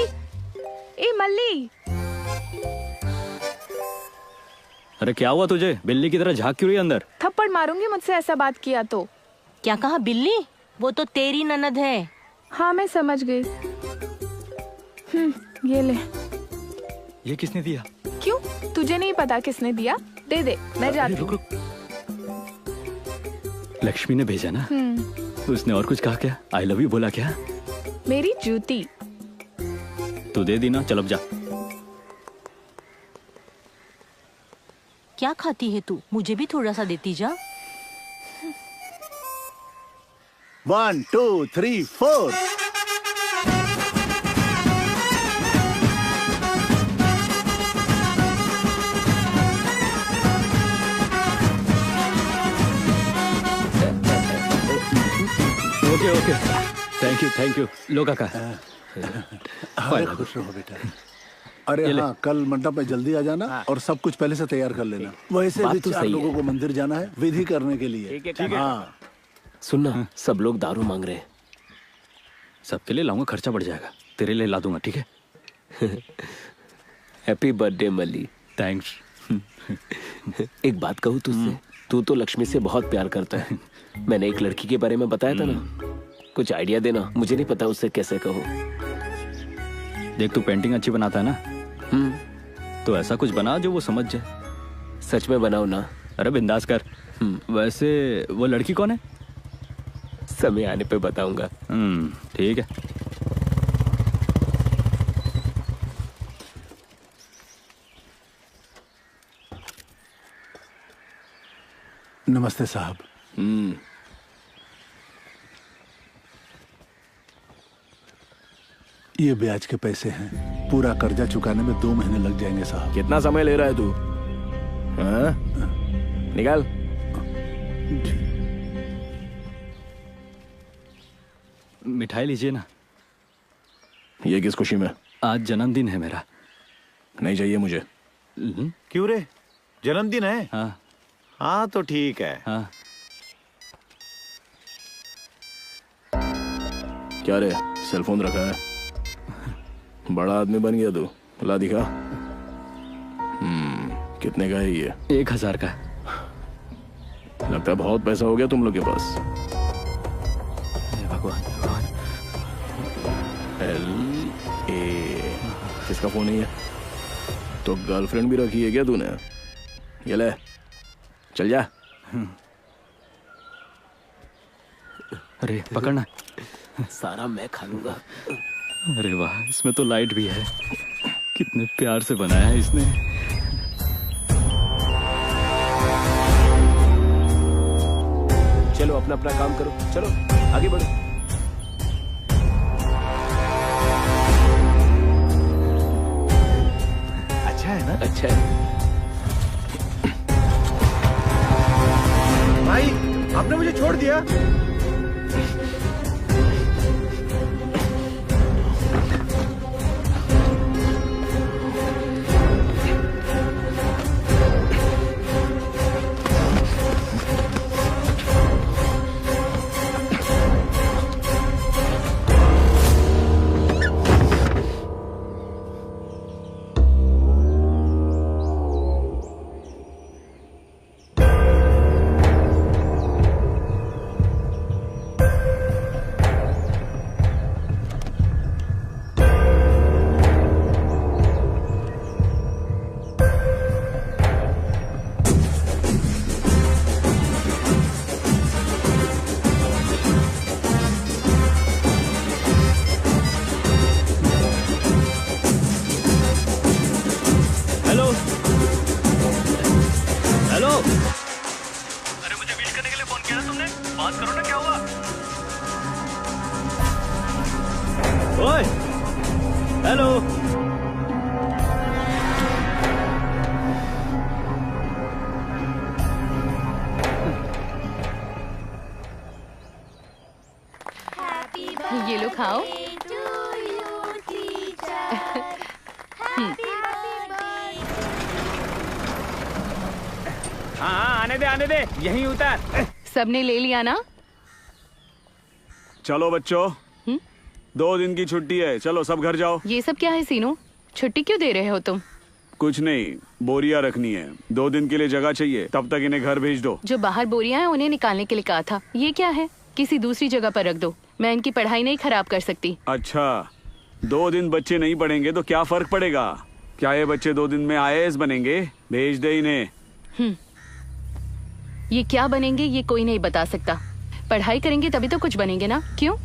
ए मल्ली। अरे क्या हुआ तुझे? बिल्ली की तरह झांक क्यों रही अंदर? थप्पड़ मारूंगी मुझसे ऐसा बात किया तो। क्या कहा? बिल्ली? वो तो तेरी ननद है। हाँ मैं समझ गई। ये ले। ये किसने दिया? क्यों, तुझे नहीं पता किसने दिया? दे दे, मैं जाती हूँ। लक्ष्मी ने भेजा ना? उसने और कुछ कहा क्या? आई लव यू बोला क्या? मेरी जूती। तू दे दी ना, चल अब जा। क्या खाती है तू? मुझे भी थोड़ा सा देती जा। 1 2 3 4। Okay okay, thank you. लो काका। अरे खुश रहो बेटा। अरे हाँ, कल मंडप में जल्दी आ जाना और सब कुछ पहले से तैयार कर लेना। वैसे भी 4 लोगों को मंदिर जाना है विधि करने के लिए। ठीक है। हाँ। सुनना, सब लोग दारू मांग रहे हैं। सबके लिए लाऊंगा, खर्चा बढ़ जाएगा। तेरे लिए ला दूंगा, ठीक है? हैप्पी बर्थडे मल्ली। थैंक्स। एक बात कहूँ तुझसे, तू तो लक्ष्मी से बहुत प्यार करता है। मैंने एक लड़की के बारे में बताया था ना, कुछ आइडिया देना। मुझे नहीं पता उससे कैसे कहूँ। देख, तू पेंटिंग अच्छी बनाता है ना, तो ऐसा कुछ बना जो वो समझ जाए। सच में बनाओ ना। अरे बिंदास कर। वैसे वो लड़की कौन है? समय आने पे बताऊंगा। ठीक है। नमस्ते साहब। ये ब्याज के पैसे हैं। पूरा कर्जा चुकाने में 2 महीने लग जाएंगे साहब। कितना समय ले रहा है तू? निकाल। मिठाई लीजिए ना। ये किस खुशी में? आज जन्मदिन है मेरा। नहीं चाहिए मुझे। क्यों रे, जन्मदिन है? हाँ तो ठीक है। क्या रे, सेलफोन रखा है? बड़ा आदमी बन गया तू। ला दिखा। कितने का है ये? 1000 का। लगता है बहुत पैसा हो गया तुम लोग के पास। भगवान। LA किसका फोन है ये? तो गर्लफ्रेंड भी रखी है क्या तूने? ये ले, चल जा। अरे पकड़ना। सारा मैं खा लूंगा। अरे वाह, इसमें तो लाइट भी है। कितने प्यार से बनाया है इसने। चलो अपना अपना काम करो, चलो आगे बढ़ो। अच्छा है ना? अच्छा है। भाई, आपने मुझे छोड़ दिया। बात करो ना, क्या हुआ? ओए, हेलो। ये लो खाओ। हाँ, आने दे, यहीं उतार। सबने ले लिया ना? चलो बच्चों, 2 दिन की छुट्टी है, चलो सब घर जाओ। ये सब क्या है सीनू? छुट्टी क्यों दे रहे हो तुम? कुछ नहीं, बोरियां रखनी है, 2 दिन के लिए जगह चाहिए, तब तक इन्हें घर भेज दो। जो बाहर बोरियां हैं उन्हें निकालने के लिए कहा था। ये क्या है? किसी दूसरी जगह पर रख दो, मैं इनकी पढ़ाई नहीं खराब कर सकती। अच्छा, 2 दिन बच्चे नहीं पढ़ेंगे तो क्या फर्क पड़ेगा? क्या ये बच्चे 2 दिन में IAS बनेंगे? भेज दे इन्हें। ये क्या बनेंगे ये कोई नहीं बता सकता। पढ़ाई करेंगे तभी तो कुछ बनेंगे ना। क्यों?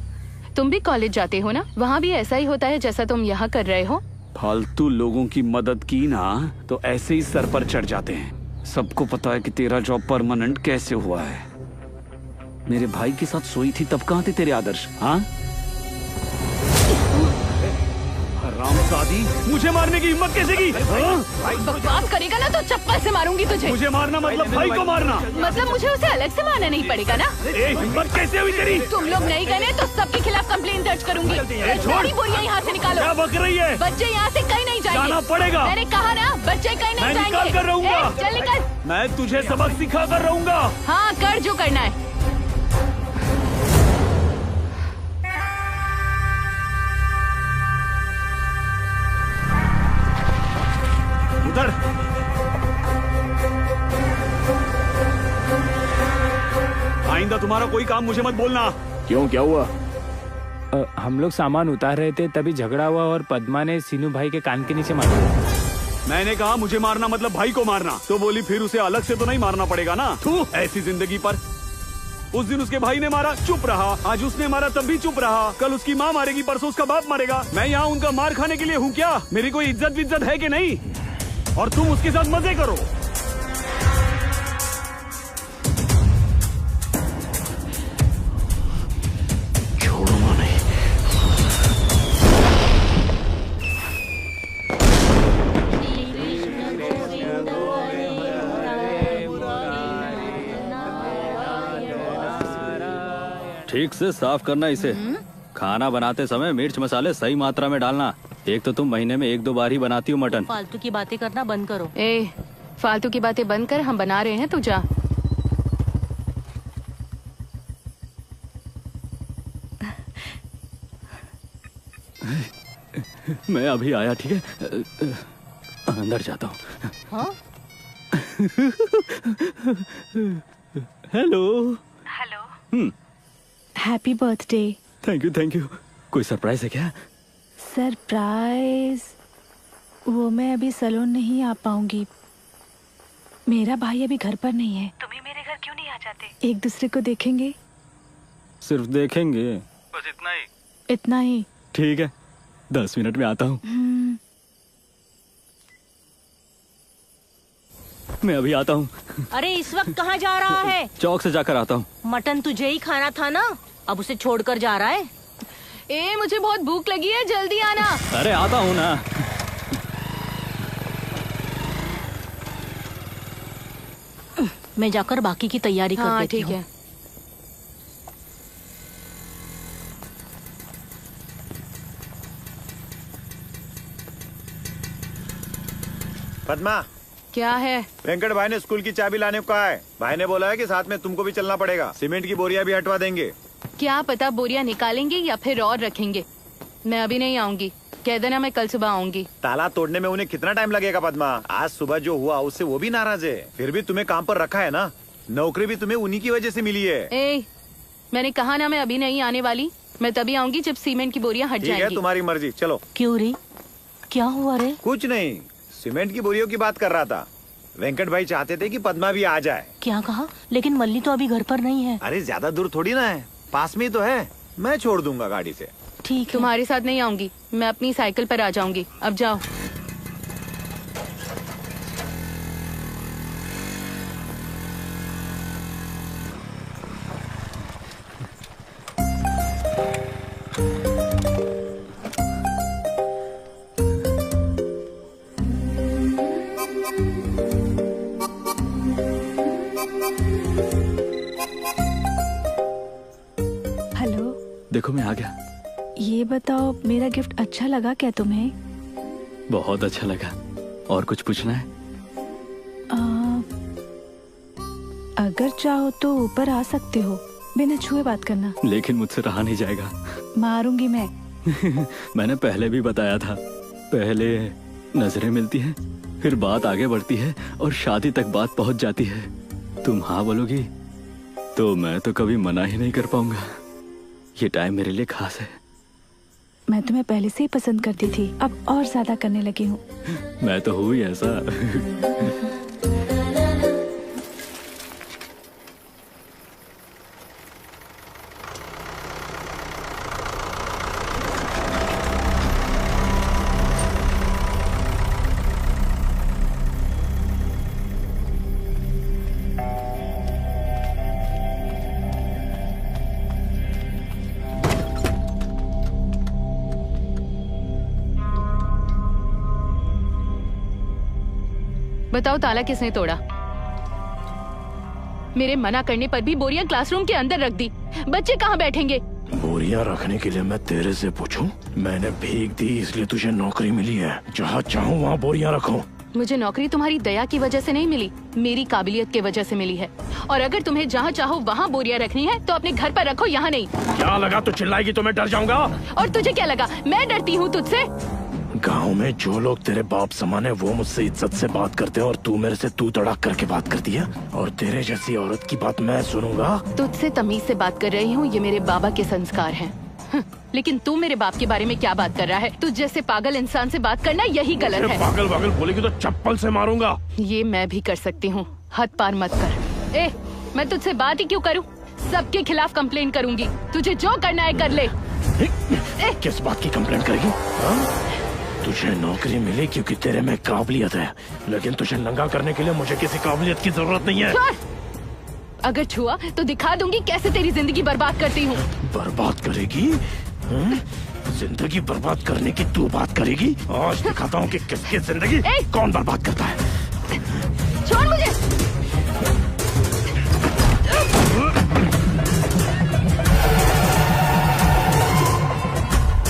तुम भी कॉलेज जाते हो ना, वहाँ भी ऐसा ही होता है जैसा तुम यहाँ कर रहे हो। फालतू लोगों की मदद की ना तो ऐसे ही सर पर चढ़ जाते हैं। सबको पता है कि तेरा जॉब परमानेंट कैसे हुआ है। मेरे भाई के साथ सोई थी तब कहाँ थे तेरे आदर्श? हाँ, हरामजादी, मुझे मारने की हिम्मत कैसे की? बकवास करेगा ना तो चप्पल से मारूंगी तुझे। मुझे मारना मतलब भाई को मारना? मतलब मुझे उसे अलग से मारना नहीं पड़ेगा ना? हिम्मत कैसे हुई तेरी? तुम लोग नहीं गए तो सबके खिलाफ कंप्लेंट दर्ज करूंगी। सारी बोरियां यहाँ से निकालो। क्या बक रही है? बच्चे यहाँ से कहीं नहीं जाएंगे। जाना पड़ेगा। मैंने कहा ना, बच्चे कहीं नहीं जाएंगे। मैं निकाल कर रहूंगा। चल निकल। मैं तुझे सबक सिखा कर रहूंगा। हाँ, कर जो करना है। उधर। आइंदा तुम्हारा कोई काम मुझे मत बोलना। क्यों, क्या हुआ? हम लोग सामान उतार रहे थे, तभी झगड़ा हुआ और पद्मा ने सीनू भाई के कान के नीचे मार दिया। मैंने कहा मुझे मारना मतलब भाई को मारना, तो बोली फिर उसे अलग से तो नहीं मारना पड़ेगा ना। तू ऐसी जिंदगी पर। उस दिन उसके भाई ने मारा, चुप रहा। आज उसने मारा तब भी चुप रहा। कल उसकी माँ मारेगी, परसों उसका बाप मारेगा। मैं यहाँ उनका मार खाने के लिए हूँ क्या? मेरी कोई इज्जत है कि नहीं? और तुम उसके साथ मजे करो। छोड़ूंगा नहीं। ठीक से साफ करना इसे। खाना बनाते समय मिर्च मसाले सही मात्रा में डालना। एक तो तुम महीने में 1-2 बार ही बनाती हो मटन। फालतू की बातें करना बंद करो। फालतू की बातें बंद कर, हम बना रहे हैं, तू जा। मैं अभी आया, ठीक है? अंदर जाता हूँ। हाँ? Hello. Happy birthday. Thank you. कोई सरप्राइज है क्या? सरप्राइज? वो मैं अभी सैलून नहीं आ पाऊंगी। मेरा भाई अभी घर पर नहीं है। तुम ही मेरे घर क्यों नहीं आ जाते? एक दूसरे को देखेंगे। सिर्फ देखेंगे? बस इतना ही? इतना ही। ठीक है, 10 मिनट में आता हूँ। मैं अभी आता हूँ। अरे इस वक्त कहाँ जा रहा है? चौक से जाकर आता हूँ। मटन तुझे ही खाना था ना, अब उसे छोड़कर जा रहा है? मुझे बहुत भूख लगी है, जल्दी आना। अरे आता हूँ ना। मैं जाकर बाकी की तैयारी कर देती हूँ। ठीक है। पद्मा, क्या है? वेंकट भाई ने स्कूल की चाबी लाने को कहा है। भाई ने बोला है कि साथ में तुमको भी चलना पड़ेगा। सीमेंट की बोरियां भी हटवा देंगे। क्या पता बोरियां निकालेंगे या फिर और रखेंगे। मैं अभी नहीं आऊंगी, कह देना मैं कल सुबह आऊंगी। ताला तोड़ने में उन्हें कितना टाइम लगेगा पद्मा? आज सुबह जो हुआ उससे वो भी नाराज है। फिर भी तुम्हें काम पर रखा है ना। नौकरी भी तुम्हें उन्हीं की वजह से मिली है। मैंने कहा ना मैं अभी नहीं आने वाली। मैं तभी आऊंगी जब सीमेंट की बोरियां हट जाएंगी। ठीक है, तुम्हारी मर्जी, चलो। क्यों रे, क्या हुआ रे? कुछ नहीं, सीमेंट की बोरियों की बात कर रहा था। वेंकट भाई चाहते थे कि पद्मा भी आ जाए। क्या कहा? लेकिन मल्ली तो अभी घर पर नहीं है। अरे ज्यादा दूर थोड़ी ना है, पास में ही तो है। मैं छोड़ दूंगा गाड़ी से। ठीक है। तुम्हारे साथ नहीं आऊंगी, मैं अपनी साइकिल पर आ जाऊंगी। अब जाओ। हेलो, देखो मैं आ गया। ये बताओ मेरा गिफ्ट अच्छा लगा क्या तुम्हें? बहुत अच्छा लगा। और कुछ पूछना है? अगर चाहो तो ऊपर आ सकते हो, बिना छुए बात करना। लेकिन मुझसे रहा नहीं जाएगा। मारूंगी मैं। मैंने पहले भी बताया था, पहले नजरें मिलती हैं, फिर बात आगे बढ़ती है और शादी तक बात पहुंच जाती है। तुम हाँ बोलोगी तो मैं तो कभी मना ही नहीं कर पाऊंगा। ये टाइम मेरे लिए खास है। मैं तुम्हें पहले से ही पसंद करती थी, अब और ज्यादा करने लगी हूँ। मैं तो हूँ ही ऐसा। बताओ ताला किसने तोड़ा? मेरे मना करने पर भी बोरियां क्लासरूम के अंदर रख दी। बच्चे कहाँ बैठेंगे? बोरियां रखने के लिए मैं तेरे से पूछूं? मैंने भीख दी इसलिए तुझे नौकरी मिली है। जहाँ चाहूँ वहाँ बोरियां रखो। मुझे नौकरी तुम्हारी दया की वजह से नहीं मिली, मेरी काबिलियत की वजह से मिली है। और अगर तुम्हें जहाँ चाहो वहाँ बोरियां रखनी है तो अपने घर पर रखो, यहाँ नहीं। क्या लगा तू चिल्लाएगी तो मैं डर जाऊंगा? और तुझे क्या लगा मैं डरती हूँ तुझसे? गांव में जो लोग तेरे बाप समान है वो मुझसे इज्जत से बात करते हैं और तू मेरे से तू तड़ाक करके बात करती है। और तेरे जैसी औरत की बात मैं सुनूंगा? तुझसे तमीज से बात कर रही हूँ, ये मेरे बाबा के संस्कार हैं। लेकिन तू मेरे बाप के बारे में क्या बात कर रहा है? तुझ जैसे पागल इंसान से बात करना यही गलत है। पागल पागल बोलेगी तो चप्पल से मारूंगा। ये मैं भी कर सकती हूँ, हद पार मत कर। ए, मैं तुझसे बात ही क्यों करूँ? सबके खिलाफ कंप्लेन करूंगी। तुझे जो करना है कर ले। किस बात की कंप्लेंट करेगी? तुझे नौकरी मिली क्योंकि तेरे में काबिलियत है, लेकिन तुझे नंगा करने के लिए मुझे किसी काबिलियत की जरूरत नहीं है। अगर छुआ तो दिखा दूंगी कैसे तेरी जिंदगी बर्बाद करती हूँ। बर्बाद करेगी? जिंदगी बर्बाद करने की तू बात करेगी? आज दिखाता हूँ कि किसकी जिंदगी कौन बर्बाद करता है। छोड़ मुझे।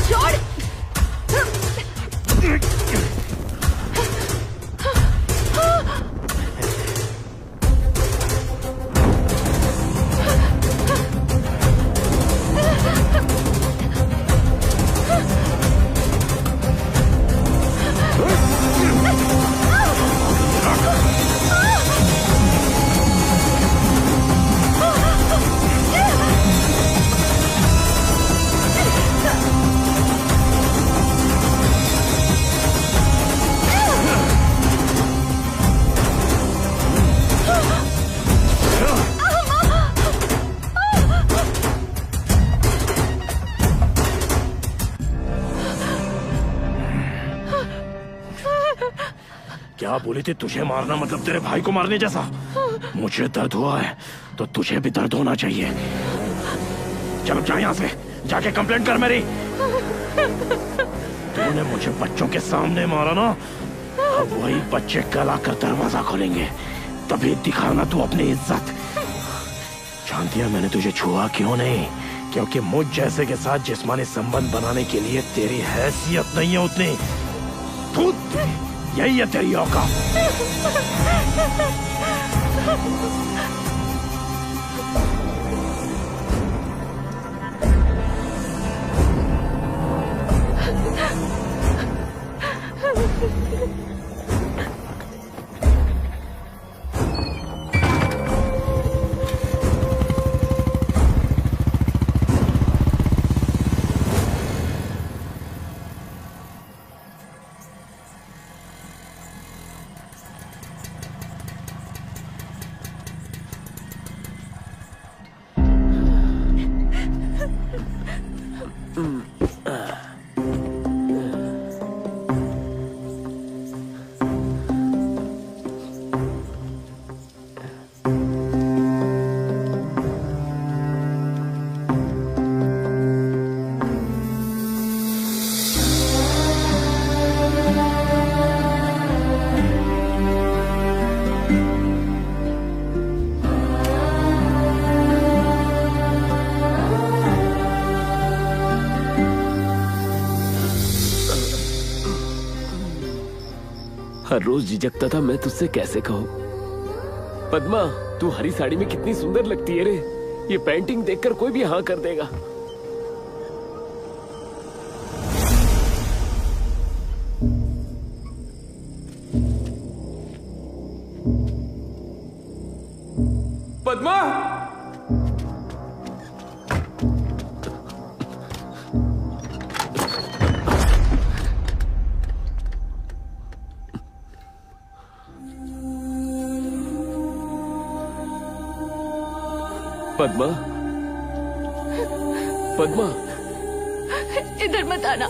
छोड़। क्या बोली थी? तुझे मारना मतलब तेरे भाई को मारने जैसा? मुझे दर्द हुआ है तो तुझे भी दर्द होना चाहिए। चल जा यहाँ से, जाके कंप्लेंट कर मेरी। तूने मुझे बच्चों के सामने मारा ना, अब वही बच्चे कल आकर दरवाजा खोलेंगे, तभी दिखाना तू अपनी इज्जत। जानती है मैंने तुझे छुआ क्यों नहीं? क्योंकि मुझ जैसे के साथ जिस्मानी संबंध बनाने के लिए तेरी हैसियत नहीं है उतनी। यही है तेरी औकात। हर रोज झिझकता था मैं तुझसे कैसे कहूँ। पद्मा, तू हरी साड़ी में कितनी सुंदर लगती है रे। ये पेंटिंग देखकर कोई भी हाँ कर देगा। पद्मा, पद्मा, पद्मा, इधर मत आना।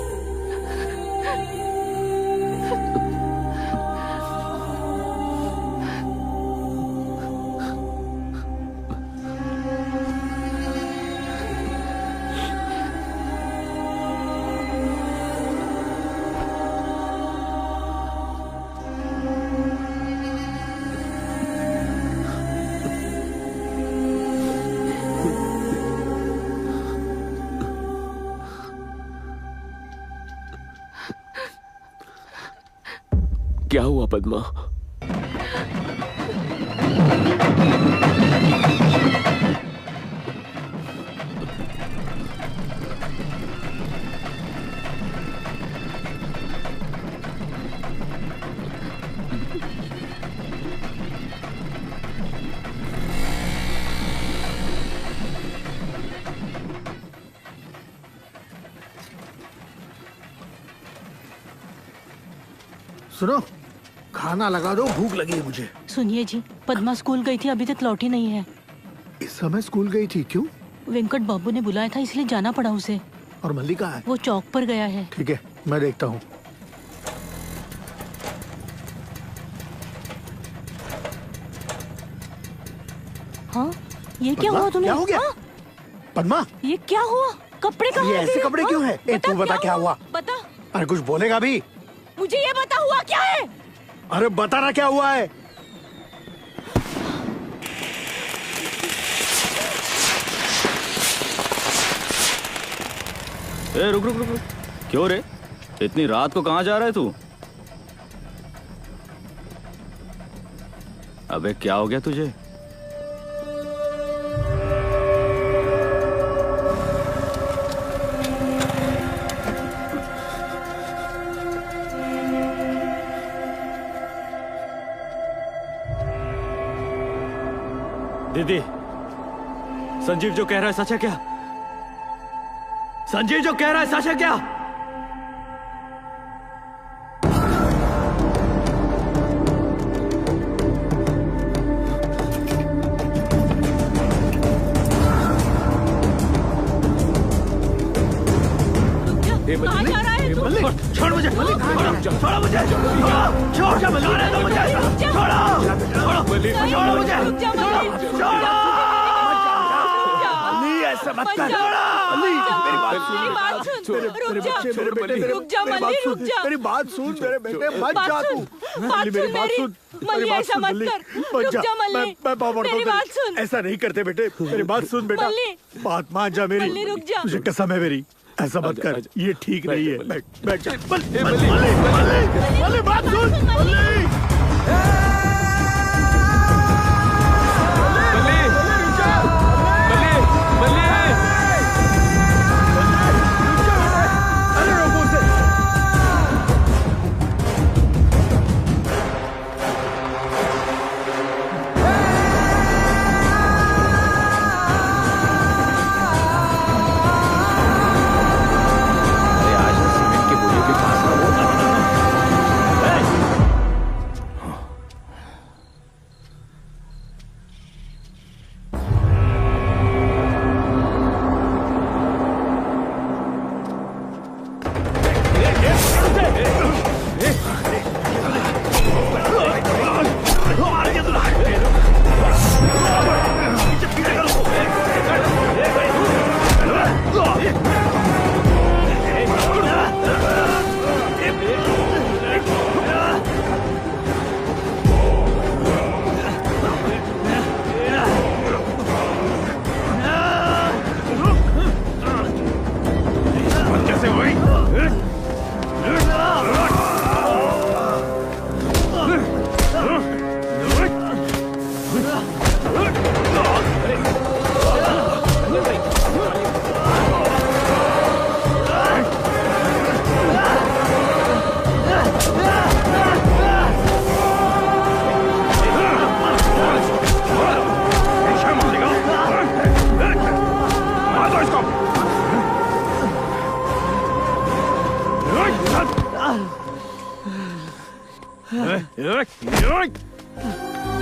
क्या हुआ पद्मा? सुनो, खाना लगा दो, भूख लगी है मुझे। सुनिए जी, पद्मा स्कूल गई थी, अभी तक लौटी नहीं है। इस समय स्कूल गई थी? क्यों? वेंकट बाबू ने बुलाया था इसलिए जाना पड़ा उसे। और मल्ली कहाँ है? वो चौक पर गया है। ठीक है, मैं देखता हूँ। हाँ, ये क्या हुआ तुम्हें? क्या हो गया? हाँ? पद्मा, ये क्या हुआ? कपड़े कहाँ ये रखे ऐसे हैं? कपड़े क्यों हाँ? हैं? तू बता क्या हुआ? बता। अरे कुछ बोलेगा भी? मुझे ये बता हुआ क्या है? अरे बता ना क्या हुआ है? ए, रुक रुक रुक रुक। क्यों रे, इतनी रात को कहाँ जा रहा है तू? अबे क्या हो गया तुझे? दीदी, संजीव जो कह रहा है सच है क्या? संजीव जो कह रहा है सच है क्या? कहाँ जा रहा है तू? छोड़ मुझे, छोड़ो मुझे, छोड़ मुझे, ऐसा मत कर। मेरी बात सुन, मेरी बात सुन मेरे बेटे, मत जा तू। मेरी बात सुन, मेरी बात सुन, मत जा। मैं पाँव पड़ता हूँ, ऐसा नहीं करते बेटे। मेरी बात सुन बेटा, बात मान जा मेरी, मुझे कसम है मेरी, ऐसा मत कर, ये ठीक नहीं है। बैठ जा। बात सुन।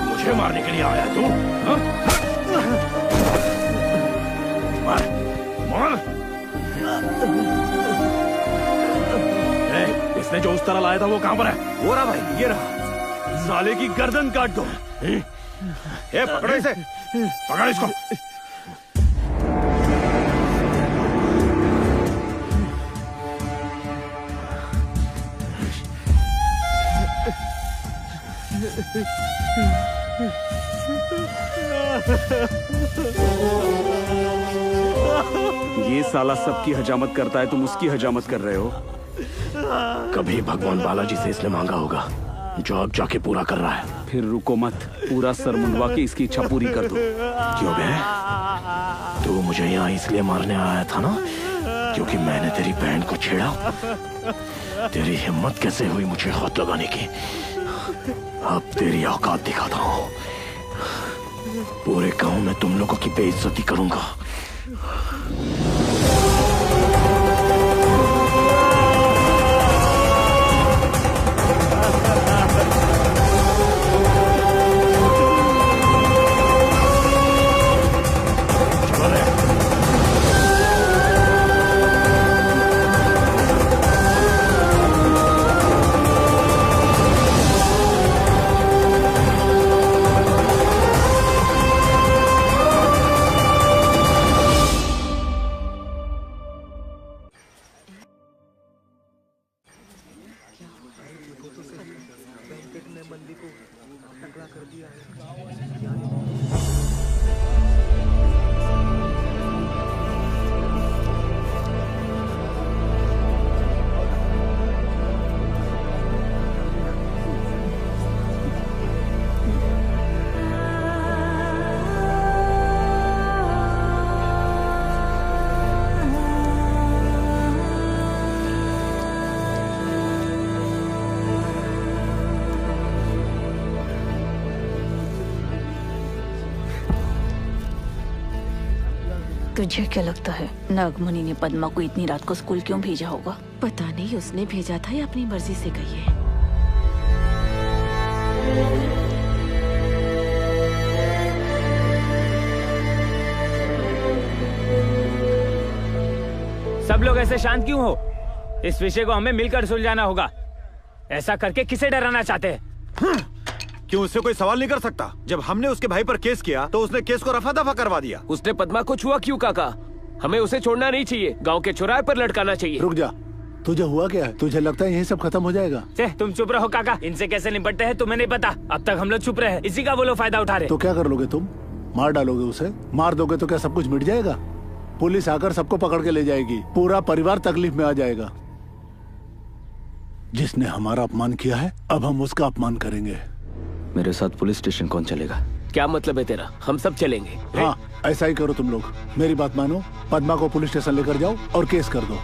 मुझे मारने के लिए आया तू? हाँ? मार, मार। इसने जो उस तरह लाया था वो कहां पर है? वो रहा भाई, ये रहा। साले की गर्दन काट दो। ए, पकड़ो इसे, पकड़ इसको। ये साला सबकी हजामत करता है, तुम उसकी हजामत कर रहे हो। कभी भगवान बालाजी से इसने मांगा होगा जो अब जाके पूरा कर रहा है। फिर रुको मत, पूरा सर मुंडवा के इसकी इच्छा पूरी कर दो। क्यों बे? तू मुझे यहाँ इसलिए मारने आया था ना क्योंकि मैंने तेरी बहन को छेड़ा। तेरी हिम्मत कैसे हुई मुझे हाथ लगाने की? अब तेरी औकात दिखाता हूँ। पूरे गांव में तुम लोगों की बेइज्जती करूंगा। तुझे क्या लगता है नागमणि ने पद्मा को इतनी रात को स्कूल क्यों भेजा होगा? पता नहीं उसने भेजा था या अपनी मर्जी से गई है। सब लोग ऐसे शांत क्यों हो? इस विषय को हमें मिलकर सुलझाना होगा। ऐसा करके किसे डराना चाहते हैं? क्यों उससे कोई सवाल नहीं कर सकता? जब हमने उसके भाई पर केस किया तो उसने केस को रफा दफा करवा दिया। उसने पद्मा को छुआ क्यों काका? हमें उसे छोड़ना नहीं चाहिए, गांव के चौराहे पर लटकाना चाहिए। रुक जा, तुझे हुआ क्या है? तुझे लगता है यही सब खत्म हो जाएगा? तुम चुप रहो काका, इनसे कैसे निपटते हैं तुम्हें नहीं पता। अब तक हम लोग चुप रहे, इसी का वो लोग फायदा उठा रहे। तो क्या कर लोगे तुम? मार डालोगे उसे? मार दोगे तो क्या सब कुछ मिट जाएगा? पुलिस आकर सबको पकड़ के ले जाएगी, पूरा परिवार तकलीफ में आ जाएगा। जिसने हमारा अपमान किया है अब हम उसका अपमान करेंगे। मेरे साथ पुलिस स्टेशन कौन चलेगा? क्या मतलब है तेरा? हम सब चलेंगे। हाँ, ऐसा ही करो तुम लोग। मेरी बात मानो, पद्मा को पुलिस स्टेशन लेकर जाओ और केस कर दो।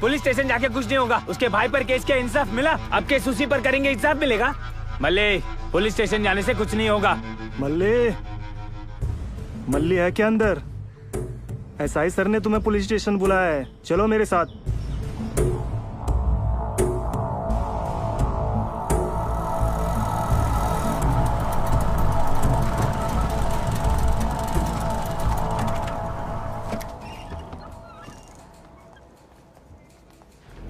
पुलिस स्टेशन जाके कुछ नहीं होगा। उसके भाई पर केस किया, इंसाफ मिला, अब केस उसी पर करेंगे, इंसाफ मिलेगा। मल्ले, पुलिस स्टेशन जाने से कुछ नहीं होगा। मल्ली है क्या अंदर? एसआई सर ने तुम्हें पुलिस स्टेशन बुलाया है, चलो मेरे साथ।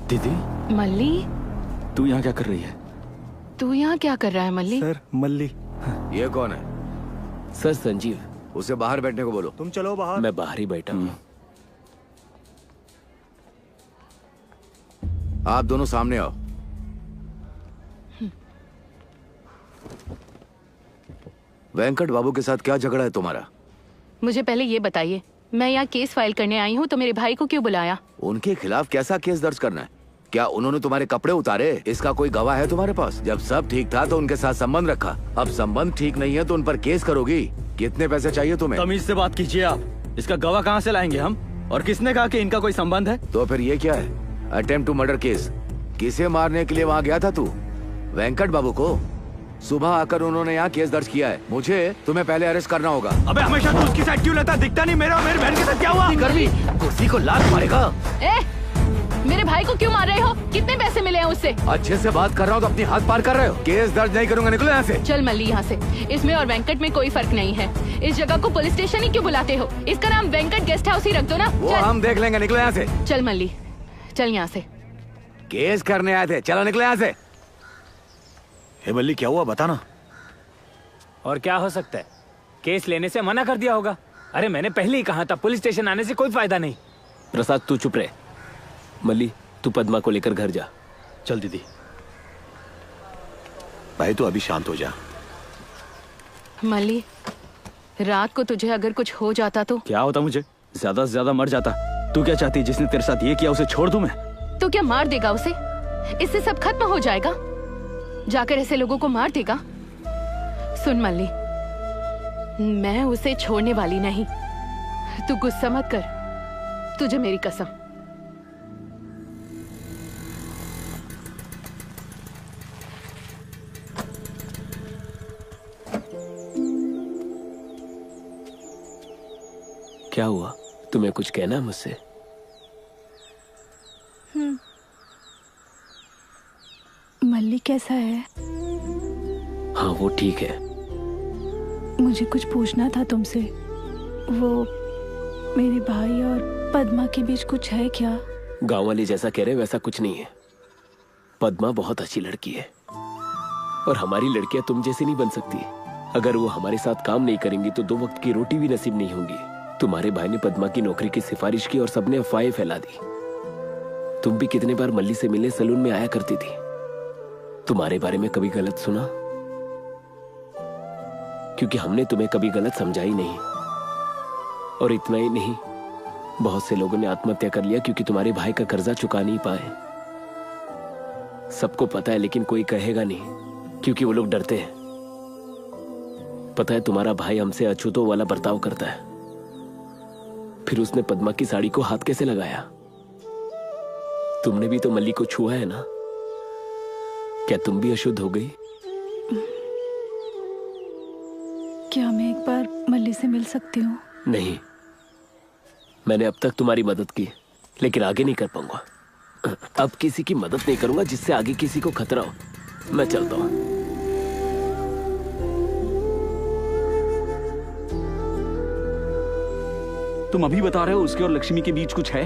दीदी, मल्ली, तू यहाँ क्या कर रही है? तू यहाँ क्या कर रहा है मल्ली? सर, मल्ली। ये कौन है? सर संजीव। उसे बाहर बैठने को बोलो। तुम चलो बाहर। मैं बाहर ही बैठा हूँ। आप दोनों सामने आओ। वेंकट बाबू के साथ क्या झगड़ा है तुम्हारा? मुझे पहले ये बताइए, मैं यहाँ केस फाइल करने आई हूँ तो मेरे भाई को क्यों बुलाया? उनके खिलाफ कैसा केस दर्ज करना है? क्या उन्होंने तुम्हारे कपड़े उतारे? इसका कोई गवाह है तुम्हारे पास? जब सब ठीक था तो उनके साथ संबंध रखा, अब संबंध ठीक नहीं है तो उन पर केस करोगी? कितने पैसे चाहिए तुम्हें? तमीज से बात कीजिए आप। इसका गवाह कहाँ से लाएंगे हम? और किसने कहा कि इनका कोई संबंध है? तो फिर ये क्या है? Attempt to murder case. किसे मारने के लिए वहाँ गया था तू? वेंकट बाबू को? सुबह आकर उन्होंने यहाँ केस दर्ज किया है। मुझे तुम्हें पहले अरेस्ट करना होगा। अबे हमेशा तू उसकी साइड क्यों लेता? दिखता नहीं मेरा और मेरी बहन के साथ क्या हुआ? कुर्सी को लात मारेगा। मेरे भाई को क्यों मार रहे हो? कितने पैसे मिले हैं उससे? अच्छे से बात कर रहा हूँ तो अपनी हाथ पार कर रहे हो। केस दर्ज नहीं करूंगा, निकलो यहाँ से। चल मल्ली यहाँ से। इसमें और वेंकट में कोई फर्क नहीं है। इस जगह को पुलिस स्टेशन ही क्यों बुलाते हो? इसका नाम वेंकट गेस्ट हाउस ही रख दो ना। वो हम देख लेंगे, निकलो यहाँ से। चल मल्ली, चल यहाँ से। केस करने आए थे, चलो निकलो यहाँ से। हे मल्ली, क्या हुआ बताना। और क्या हो सकता है? केस लेने से मना कर दिया होगा। अरे मैंने पहले ही कहा था, पुलिस स्टेशन आने से कोई फायदा नहीं। प्रसाद तू चुप रहे। मल्ली तू पद्मा को लेकर घर जा। चल दीदी। भाई तू अभी शांत हो जा। मल्ली, रात को तुझे अगर कुछ हो जाता तो? क्या होता मुझे? ज्यादा से ज्यादा मर जाता। तू क्या चाहती? जिसने तेरे साथ ये किया उसे छोड़ दूं मैं? तो क्या मार देगा उसे? इससे सब खत्म हो जाएगा? जाकर ऐसे लोगों को मार देगा? सुन मल्ली, मैं उसे छोड़ने वाली नहीं। तू गुस्सा मत कर, तुझे मेरी कसम। क्या हुआ? तुम्हें कुछ कहना है मुझसे? मल्ली कैसा है? हाँ वो ठीक है। मुझे कुछ पूछना था तुमसे। वो मेरे भाई और पद्मा के बीच कुछ है क्या? गांव वाले जैसा कह रहे वैसा कुछ नहीं है। पद्मा बहुत अच्छी लड़की है और हमारी लड़कियां तुम जैसी नहीं बन सकती। अगर वो हमारे साथ काम नहीं करेंगी तो 2 वक्त की रोटी भी नसीब नहीं होंगी। तुम्हारे भाई ने पद्मा की नौकरी की सिफारिश की और सबने अफवाहें फैला दी। तुम भी कितने बार मल्ली से मिलने सलून में आया करती थी। तुम्हारे बारे में कभी गलत सुना? क्योंकि हमने तुम्हें कभी गलत समझा ही नहीं। और इतना ही नहीं, बहुत से लोगों ने आत्महत्या कर लिया क्योंकि तुम्हारे भाई का कर्जा चुका नहीं पाए। सबको पता है लेकिन कोई कहेगा नहीं क्योंकि वो लोग डरते हैं। पता है तुम्हारा भाई हमसे अछूतों वाला बर्ताव करता है। फिर उसने पद्मा की साड़ी को हाथ कैसे लगाया? तुमने भी तो मल्ली को छुआ है ना? क्या तुम भी अशुद्ध हो गई? क्या मैं एक बार मल्ली से मिल सकती हूँ? नहीं, मैंने अब तक तुम्हारी मदद की लेकिन आगे नहीं कर पाऊंगा। अब किसी की मदद नहीं करूंगा जिससे आगे किसी को खतरा हो। मैं चलता हूं। तुम अभी बता रहे हो उसके और लक्ष्मी के बीच कुछ है?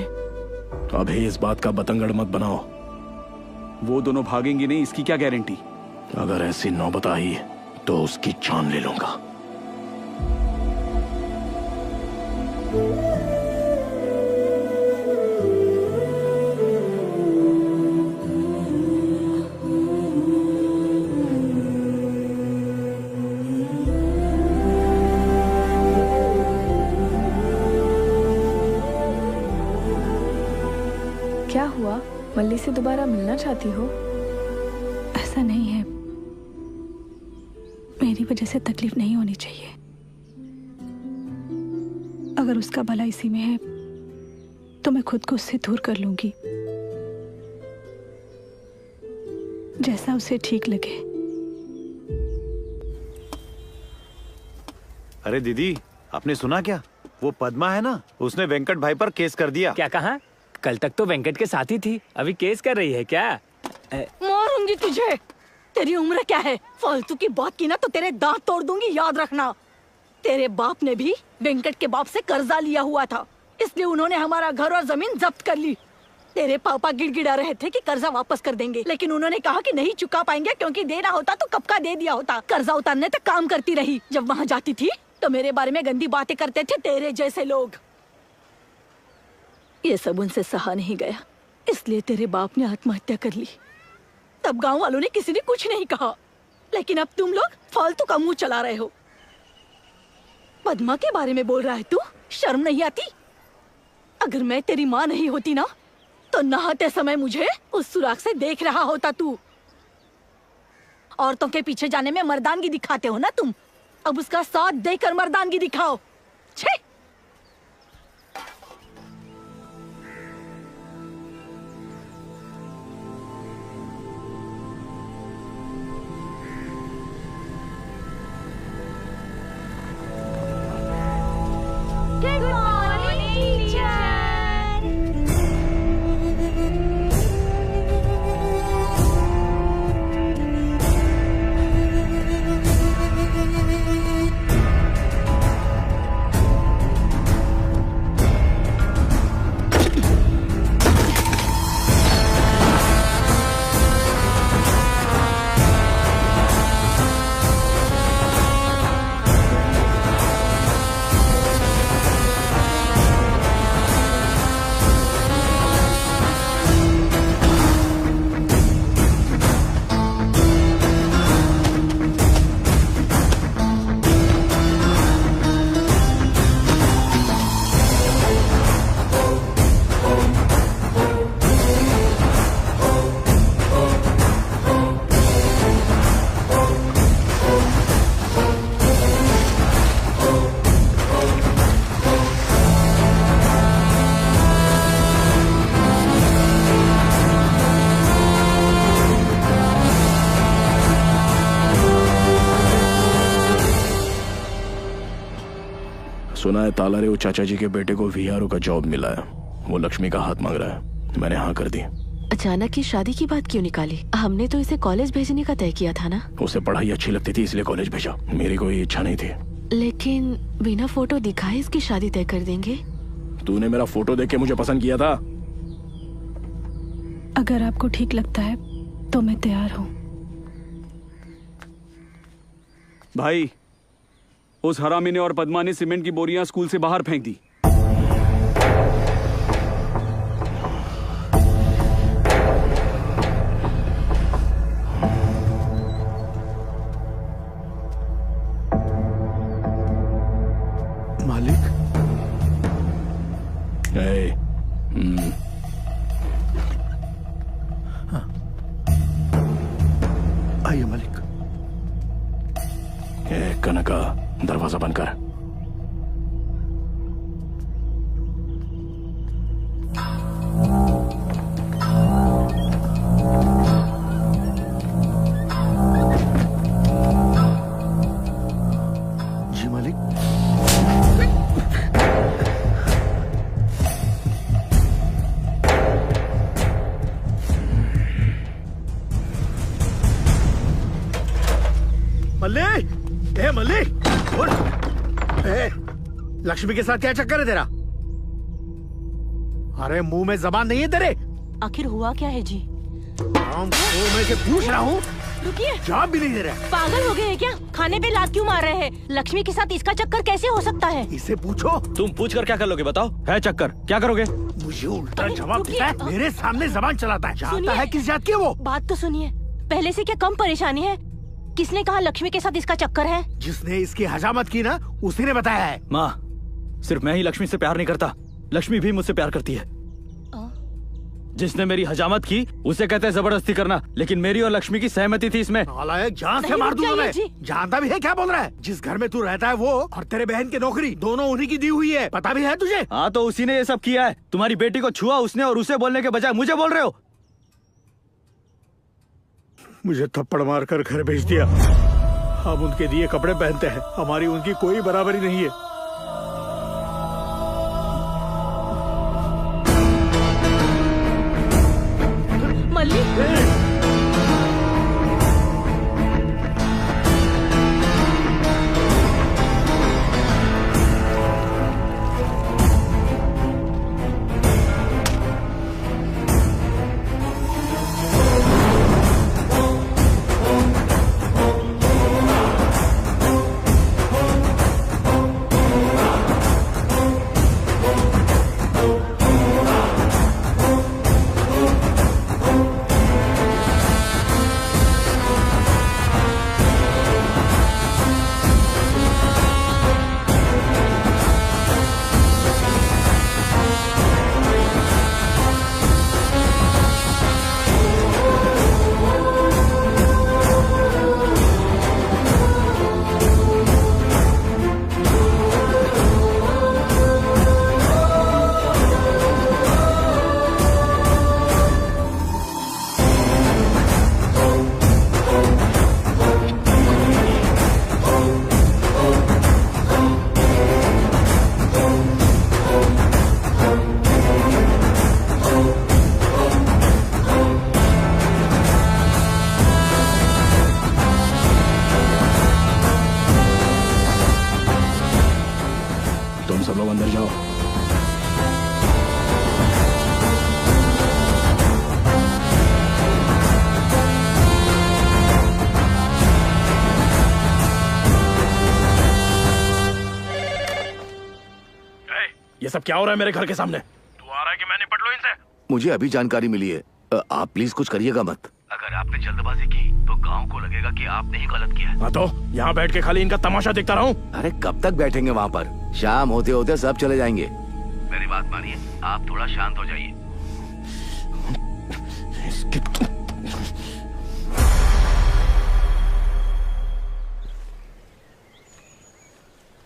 अभी इस बात का बतंगड़ मत बनाओ। वो दोनों भागेंगे नहीं, इसकी क्या गारंटी? अगर ऐसी नौबत आई तो उसकी जान ले लूंगा। क्या हुआ? मल्ली से दोबारा मिलना चाहती हो? ऐसा नहीं है, मेरी वजह से तकलीफ नहीं होनी चाहिए। अगर उसका भला इसी में है तो मैं खुद को उससे दूर कर लूंगी, जैसा उसे ठीक लगे। अरे दीदी, आपने सुना क्या? वो पद्मा है ना, उसने वेंकट भाई पर केस कर दिया। क्या कहा? कल तक तो वेंकट के साथ ही थी, अभी केस कर रही है क्या? मारूंगी तुझे। तेरी उम्र क्या है? फालतू की बात की ना तो तेरे दांत तोड़ दूंगी, याद रखना। तेरे बाप ने भी वेंकट के बाप से कर्जा लिया हुआ था, इसलिए उन्होंने हमारा घर और जमीन जब्त कर ली। तेरे पापा गिड़गिड़ा रहे थे कि कर्जा वापस कर देंगे, लेकिन उन्होंने कहा कि नहीं चुका पाएंगे क्योंकि देना होता तो कब का दे दिया होता। कर्जा उतारने तक काम करती रही। जब वहाँ जाती थी तो मेरे बारे में गंदी बातें करते थे तेरे जैसे लोग। ये सब उनसे सहा नहीं गया, इसलिए तेरे बाप ने आत्महत्या कर ली। तब गांव वालों ने किसी ने कुछ नहीं कहा, लेकिन अब तुम लोग फालतू का मुंह चला रहे हो। पद्मा के बारे में बोल रहा है तू? शर्म नहीं आती? अगर मैं तेरी माँ नहीं होती ना तो नहाते समय मुझे उस सुराख से देख रहा होता तू। औरतों के पीछे जाने में मर्दानगी दिखाते हो ना तुम, अब उसका साथ देकर मर्दानगी दिखाओ। छे! Good morning, teacher. सुना है तालारे वो चाचा जी के बेटे को VRO का जॉब मिला है, वो लक्ष्मी का हाथ मांग रहा है। मैंने हाँ कर दी। अचानक ही शादी की बात क्यों निकाली? हमने तो इसे कॉलेज भेजने का तय किया था ना। उसे पढ़ाई अच्छी लगती थी इसलिए कॉलेज भेजा, मेरी कोई इच्छा नहीं थी। लेकिन बिना फोटो दिखाए इसकी शादी तय कर देंगे? तूने मेरा फोटो देख के मुझे पसंद किया था? अगर आपको ठीक लगता है तो मैं तैयार हूँ। भाई, उस हरामी ने और पद्मा ने सीमेंट की बोरियां स्कूल से बाहर फेंक दी। मालिक। हाँ। आइए मालिक। कनका, दरवाजा बंद कर। जी मालिक। मल्लिक, ए मल्लिक, उठ। ए, लक्ष्मी के साथ क्या चक्कर है तेरा? अरे मुंह में जबान नहीं है तेरे? आखिर हुआ क्या है जी? मैं से पूछ रहा हूँ। रुकिए, जवाब भी नहीं दे रहा। पागल हो गए हैं क्या? खाने पे लात क्यों मार रहे हैं? लक्ष्मी के साथ इसका चक्कर कैसे हो सकता है? इसे पूछो। तुम पूछ कर क्या कर लोगे बताओ? है चक्कर, क्या करोगे? मुझे उल्टा जवाब देता है, मेरे सामने जबान चलाता है। जानता है किस जात की है वो? बात तो सुनिए, पहले से क्या कम परेशानी है? किसने कहा लक्ष्मी के साथ इसका चक्कर है? जिसने इसकी हजामत की ना, उसी ने बताया है। माँ, सिर्फ मैं ही लक्ष्मी से प्यार नहीं करता, लक्ष्मी भी मुझसे प्यार करती है। जिसने मेरी हजामत की उसे कहते हैं जबरदस्ती करना, लेकिन मेरी और लक्ष्मी की सहमति थी इसमें। नालायक, जान से मार दूंगा मैं। जानता भी है क्या बोल रहा है? जिस घर में तू रहता है वो और तेरे बहन की नौकरी दोनों उन्हीं की दी हुई है, पता भी है तुझे? हाँ तो उसी ने ये सब किया है। तुम्हारी बेटी को छुआ उसने और उसे बोलने के बजाय मुझे बोल रहे हो। मुझे थप्पड़ मारकर घर भेज दिया। हम उनके दिए कपड़े पहनते हैं, हमारी उनकी कोई बराबरी नहीं है। सब लोग अंदर जाओ। ये सब क्या हो रहा है मेरे घर के सामने? तू आ रहा है कि मैं निपट लूं इनसे? मुझे अभी जानकारी मिली है, आप प्लीज कुछ करिएगा मत। अगर आपने जल्दबाजी की तो गांव को लगेगा कि आपने ही गलत किया। हाँ तो यहाँ बैठ के खाली इनका तमाशा देखता रहूं? अरे कब तक बैठेंगे वहाँ पर? शाम होते होते सब चले जाएंगे। मेरी बात मानिए, आप थोड़ा शांत हो जाइए।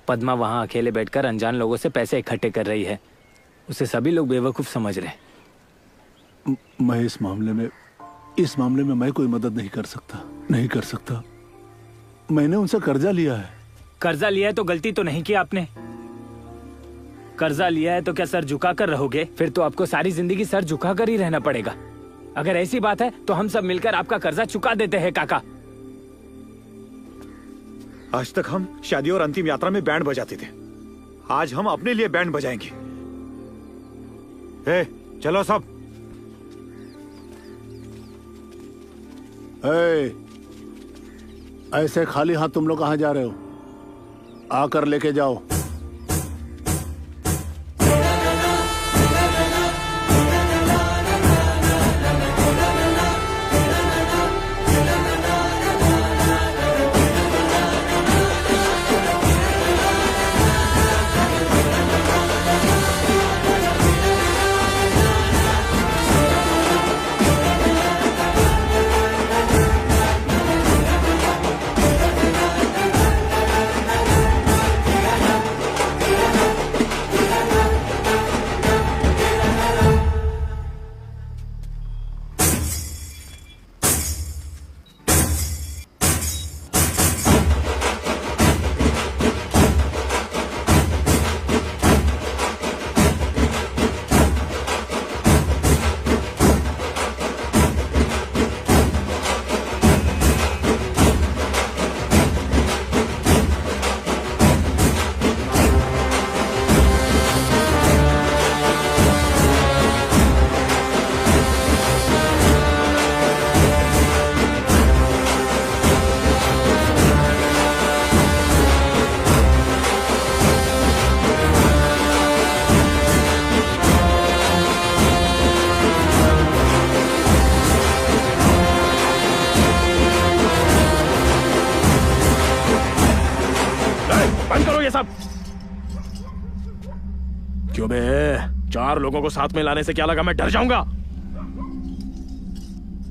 पद्मा वहाँ अकेले बैठकर अनजान लोगों से पैसे इकट्ठे कर रही है। उसे सभी लोग बेवकूफ समझ रहे हैं। मैं इस मामले में मैं कोई मदद नहीं कर सकता। मैंने उनसे कर्जा लिया है। कर्जा लिया है तो गलती तो नहीं की आपने। कर्जा लिया है तो क्या सर झुका कर रहोगे? फिर तो आपको सारी जिंदगी सर झुका कर ही रहना पड़ेगा। अगर ऐसी बात है तो हम सब मिलकर आपका कर्जा चुका देते हैं काका। आज तक हम शादी और अंतिम यात्रा में बैंड बजाते थे, आज हम अपने लिए बैंड बजाएंगे। चलो सब। ऐसे खाली हाथ तुम लोग कहाँ जा रहे हो? आकर लेके जाओ। क्यों बे? 4 लोगों को साथ में लाने से क्या लगा मैं डर जाऊंगा?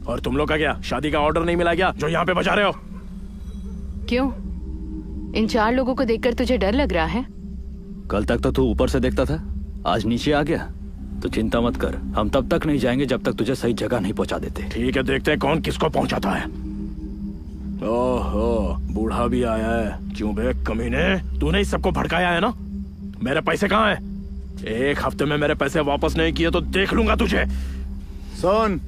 और तुम लोग का क्या शादी का ऑर्डर नहीं मिला क्या जो यहाँ पे बजा रहे हो? क्यों? इन 4 लोगों को देखकर तुझे डर लग रहा है? कल तक तो तू ऊपर से देखता था, आज नीचे आ गया। तो चिंता मत कर, हम तब तक नहीं जाएंगे जब तक तुझे सही जगह नहीं पहुंचा देते। ठीक है, देखते हैं कौन किसको पहुंचाता है। ओहो, बूढ़ा भी आया है। क्यों बे कमीने, तूने इस सबको भड़काया है ना? मेरे पैसे कहाँ हैं? 1 हफ्ते में मेरे पैसे वापस नहीं किए तो देख लूंगा तुझे। सुन,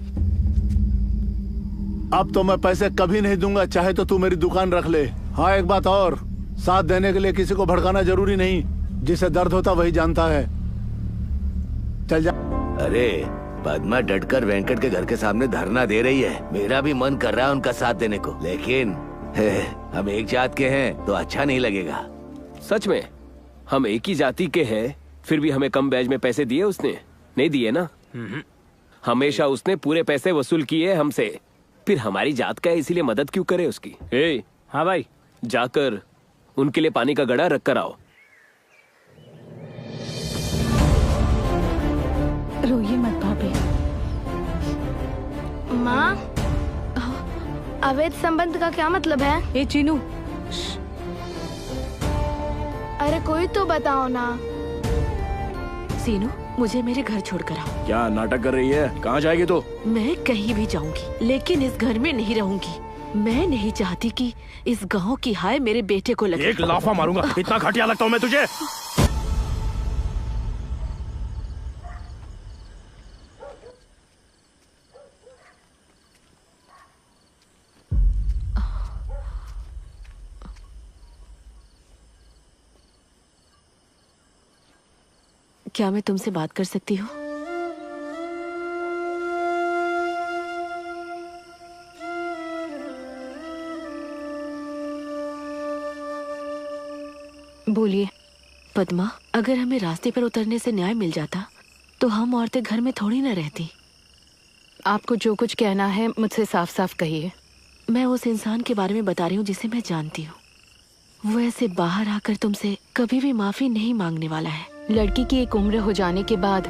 अब तो मैं पैसे कभी नहीं दूंगा, चाहे तो तू मेरी दुकान रख ले। हाँ, एक बात और, साथ देने के लिए किसी को भड़काना जरूरी नहीं, जिसे दर्द होता वही जानता है। चल जा। अरे पद्मा डटकर वेंकट के घर के सामने धरना दे रही है। मेरा भी मन कर रहा है उनका साथ देने को, लेकिन हम एक जात के हैं तो अच्छा नहीं लगेगा। सच में हम एक ही जाति के हैं, फिर भी हमें कम ब्याज में पैसे दिए उसने? नहीं दिए ना। हमेशा उसने पूरे पैसे वसूल किए हमसे। फिर हमारी जात का है इसीलिए मदद क्यों करे उसकी? हाँ भाई, जाकर उनके लिए पानी का गड़ा रख कर आओ। रोइए मत भाभी। माँ, अवैध संबंध का क्या मतलब है? ए चीनू, अरे कोई तो बताओ ना। सीनू, मुझे मेरे घर छोड़कर आओ। क्या नाटक कर रही है? कहाँ जाएगी तू? मैं कहीं भी जाऊंगी, लेकिन इस घर में नहीं रहूंगी। मैं नहीं चाहती कि इस गांव की हाय मेरे बेटे को लगे। एक लाफा मारूंगा, इतना घटिया लगता हूँ मैं तुझे? क्या मैं तुमसे बात कर सकती हूँ? बोलिए। पद्मा, अगर हमें रास्ते पर उतरने से न्याय मिल जाता तो हम औरतें घर में थोड़ी ना रहती। आपको जो कुछ कहना है मुझसे साफ साफ कहिए। मैं उस इंसान के बारे में बता रही हूँ जिसे मैं जानती हूँ। वो ऐसे बाहर आकर तुमसे कभी भी माफी नहीं मांगने वाला है। लड़की की एक उम्र हो जाने के बाद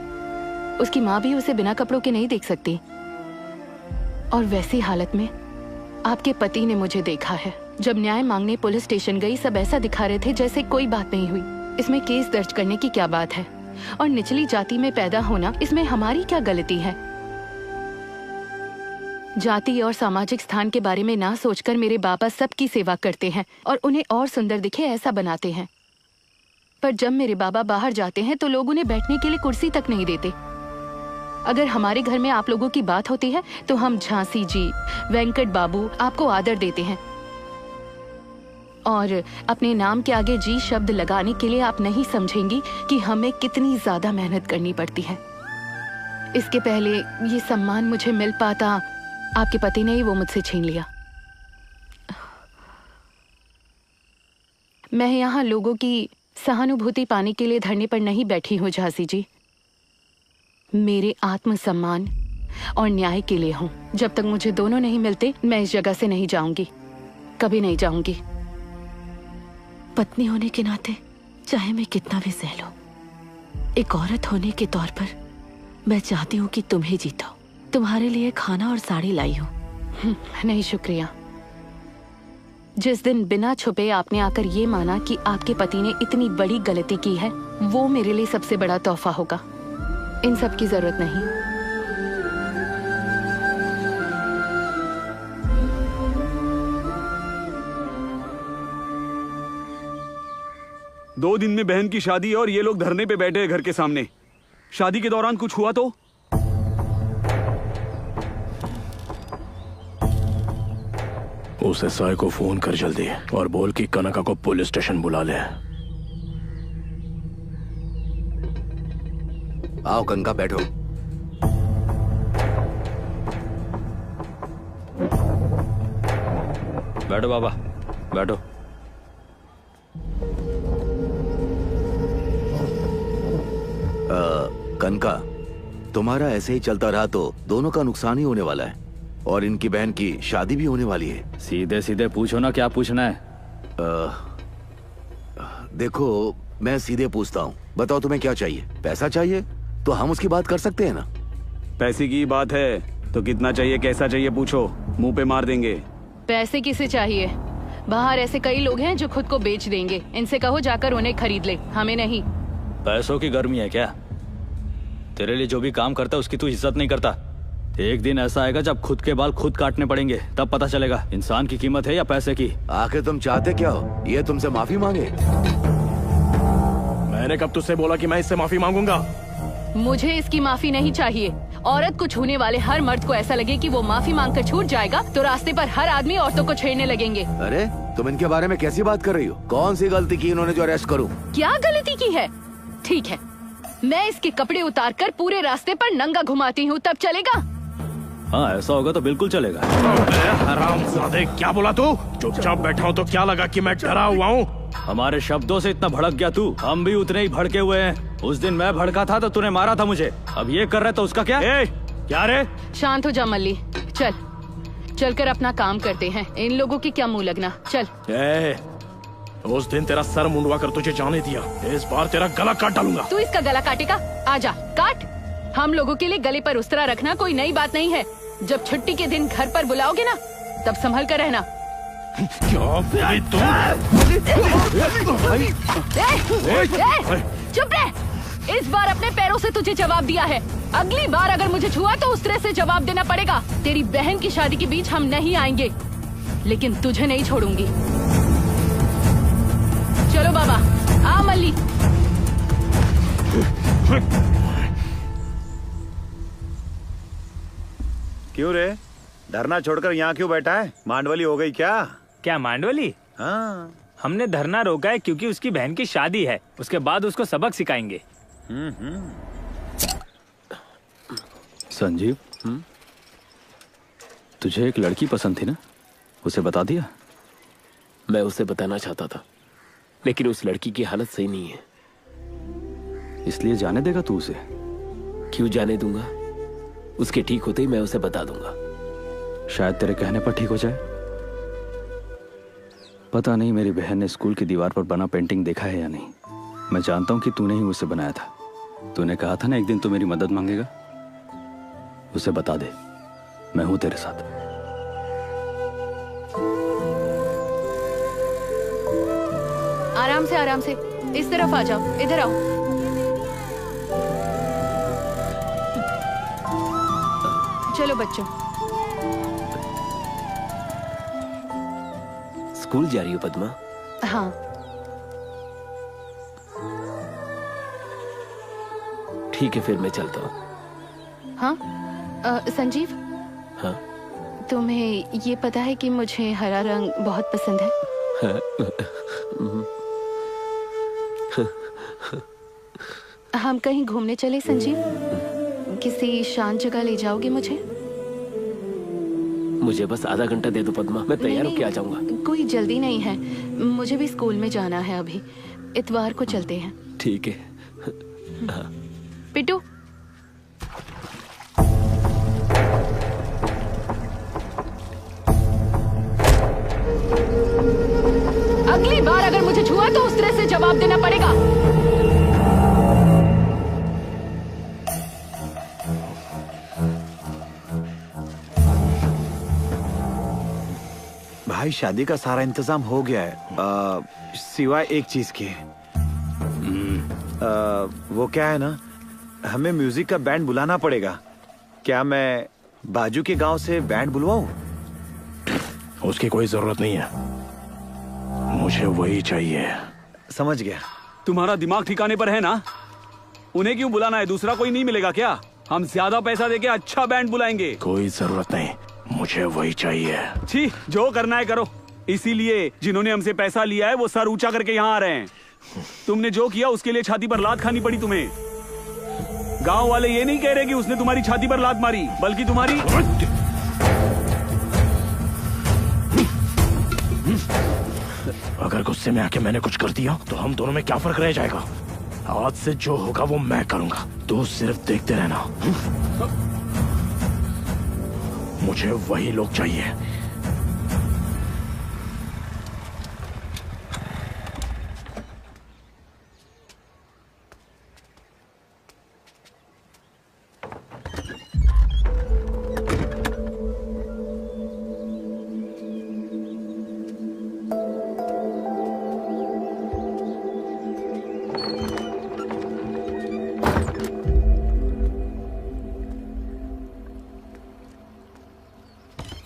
उसकी माँ भी उसे बिना कपड़ों के नहीं देख सकती। और वैसी हालत में आपके पति ने मुझे देखा है। जब न्याय मांगने पुलिस स्टेशन गई, सब ऐसा दिखा रहे थे जैसे कोई बात नहीं हुई। इसमें केस दर्ज करने की क्या बात है? और निचली जाति में पैदा होना, इसमें हमारी क्या गलती है? जाति और सामाजिक स्थान के बारे में ना सोचकर मेरे बाबा सबकी सेवा करते हैं और उन्हें और सुंदर दिखे ऐसा बनाते हैं। पर जब मेरे बाबा बाहर जाते हैं तो लोग उन्हें बैठने के लिए कुर्सी तक नहीं देते। अगर हमारे घर में आप लोगों की बात होती है तो हम झांसी जी, वेंकट बाबू आपको आदर देते हैं, और अपने नाम के आगे जी शब्द लगाने के लिए आप नहीं समझेंगी कि हमें कितनी ज्यादा मेहनत करनी पड़ती है। इसके पहले ये सम्मान मुझे मिल पाता, आपके पति ने ही वो मुझसे छीन लिया। मैं यहाँ लोगों की सहानुभूति पाने के लिए धरने पर नहीं बैठी हूँ झांसी जी, मेरे आत्मसम्मान और न्याय के लिए हूँ। जब तक मुझे दोनों नहीं मिलते मैं इस जगह से नहीं जाऊंगी, कभी नहीं जाऊंगी। पत्नी होने के नाते चाहे मैं कितना भी सह लूं, एक औरत होने के तौर पर मैं चाहती हूँ कि तुम ही जीतो। तुम्हारे लिए खाना और साड़ी लाई हूँ। नहीं शुक्रिया। जिस दिन बिना छुपे आपने आकर ये माना कि आपके पति ने इतनी बड़ी गलती की है, वो मेरे लिए सबसे बड़ा तोहफा होगा। इन सब की जरूरत नहीं। 2 दिन में बहन की शादी और ये लोग धरने पे बैठे हैं घर के सामने। शादी के दौरान कुछ हुआ तो? उस एसआई को फोन कर जल्दी और बोल कि कनका को पुलिस स्टेशन बुला ले। आओ कनका, बैठो। बैठो बाबा, बैठो। कनका, तुम्हारा ऐसे ही चलता रहा तो दोनों का नुकसान ही होने वाला है, और इनकी बहन की शादी भी होने वाली है। सीधे सीधे पूछो ना, क्या पूछना है? देखो, मैं सीधे पूछता हूँ, बताओ तुम्हें क्या चाहिए? पैसा चाहिए तो हम उसकी बात कर सकते हैं ना। पैसे की बात है तो कितना चाहिए, कैसा चाहिए पूछो, मुंह पे मार देंगे। पैसे किसे चाहिए? बाहर ऐसे कई लोग हैं जो खुद को बेच देंगे। इनसे कहो जाकर उन्हें खरीद ले, हमें नहीं। पैसों की गर्मी है क्या? तेरे लिए जो भी काम करता है उसकी तू इज्जत नहीं करता। एक दिन ऐसा आएगा जब खुद के बाल खुद काटने पड़ेंगे, तब पता चलेगा इंसान की कीमत है या पैसे की। आखिर तुम चाहते क्या हो? ये तुमसे माफी मांगे? मैंने कब तुझसे बोला कि मैं इससे माफी मांगूंगा? मुझे इसकी माफी नहीं चाहिए। औरत को छूने वाले हर मर्द को ऐसा लगे कि वो माफी मांगकर छूट जाएगा तो रास्ते पर हर आदमी औरतों को छेड़ने लगेंगे। अरे तुम इनके बारे में कैसी बात कर रही हो? कौन सी गलती की इन्होंने जो अरेस्ट करूं? क्या गलती की है? ठीक है, मैं इसके कपड़े उतारकर पूरे रास्ते पर नंगा घुमाती हूँ, तब चलेगा? हाँ, ऐसा होगा तो बिल्कुल चलेगा। हरामजादे, क्या बोला तू? चुपचाप बैठा हूँ तो क्या लगा कि मैं डरा हुआ हूँ? हमारे शब्दों से इतना भड़क गया तू? हम भी उतने ही भड़के हुए हैं। उस दिन मैं भड़का था तो तूने मारा था मुझे, अब ये कर रहे तो उसका क्या? क्या रे? शांत हो जा मल्ली, चल चलकर अपना काम करते हैं। इन लोगों की क्या मुंह लगना, चल। उस दिन तेरा सर मुंडवा कर तुझे जाने दिया, इस बार तेरा गला काट डालूंगा। तू इसका गला काटेगा? आजा काट। हम लोगों के लिए गले पर उस्तरा रखना कोई नई बात नहीं है। जब छुट्टी के दिन घर पर बुलाओगे ना, तब संभल कर रहना। चुप रह। इस बार अपने पैरों से तुझे जवाब दिया है, अगली बार अगर मुझे छुआ तो उस तरह से जवाब देना पड़ेगा। तेरी बहन की शादी के बीच हम नहीं आएंगे, लेकिन तुझे नहीं छोड़ूंगी। चलो बाबा, आ मल्ली। क्यों रे, धरना छोड़कर यहाँ क्यों बैठा है? मांडवली हो गई क्या? क्या मांडवली? हाँ, हमने धरना रोका है क्योंकि उसकी बहन की शादी है, उसके बाद उसको सबक सिखाएंगे। संजीव, तुझे एक लड़की पसंद थी ना, उसे बता दिया? मैं उसे बताना चाहता था, लेकिन उस लड़की की हालत सही नहीं है। इसलिए जाने देगा तू उसे? क्यों जाने दूंगा? उसके ठीक होते ही मैं उसे बता दूंगा। शायद तेरे कहने पर ठीक हो जाए। पता नहीं मेरी बहन ने स्कूल की दीवार पर बना पेंटिंग देखा है या नहीं। मैं जानता हूं कि तूने ही उसे बनाया था। तूने कहा था ना एक दिन तू मेरी मदद मांगेगा। उसे बता दे, मैं हूं तेरे साथ। आराम से, आराम से, इस तरफ आ जाओ, इधर आओ। चलो बच्चों। स्कूल जा रही हो पद्मा? हाँ। ठीक है, फिर मैं चलता हूँ। हाँ संजीव, हाँ तुम्हें ये पता है कि मुझे हरा रंग बहुत पसंद है? हम कहीं घूमने चले संजीव? किसी शांत जगह ले जाओगे मुझे? मुझे बस आधा घंटा दे दो पद्मा, मैं तैयार होके आ जाऊंगा। कोई जल्दी नहीं है, मुझे भी स्कूल में जाना है अभी। इतवार को चलते हैं। ठीक है। हाँ। पिट्टू, अगली बार अगर मुझे छुआ तो उस तरह से जवाब देना पड़ेगा। भाई शादी का सारा इंतजाम हो गया है, सिवाय एक चीज के। वो क्या है ना, हमें म्यूजिक का बैंड बुलाना पड़ेगा। क्या मैं बाजू के गांव से बैंड बुलवाऊं? उसकी कोई जरूरत नहीं है, मुझे वही चाहिए। समझ गया। तुम्हारा दिमाग ठिकाने पर है ना? उन्हें क्यों बुलाना है? दूसरा कोई नहीं मिलेगा क्या? हम ज्यादा पैसा देके अच्छा बैंड बुलाएंगे। कोई जरूरत नहीं, मुझे वही चाहिए। छी, जो करना है करो। इसीलिए जिन्होंने हमसे पैसा लिया है वो सर ऊंचा करके यहाँ आ रहे हैं। तुमने जो किया उसके लिए छाती पर लात खानी पड़ी तुम्हें। गांव वाले ये नहीं कह रहे कि उसने तुम्हारी छाती पर लात मारी, बल्कि तुम्हारी। अगर गुस्से में आके मैंने कुछ कर दिया तो हम दोनों में क्या फर्क रह जाएगा? आज से जो होगा वो मैं करूंगा, तू सिर्फ देखते रहना। मुझे वही लोग चाहिए।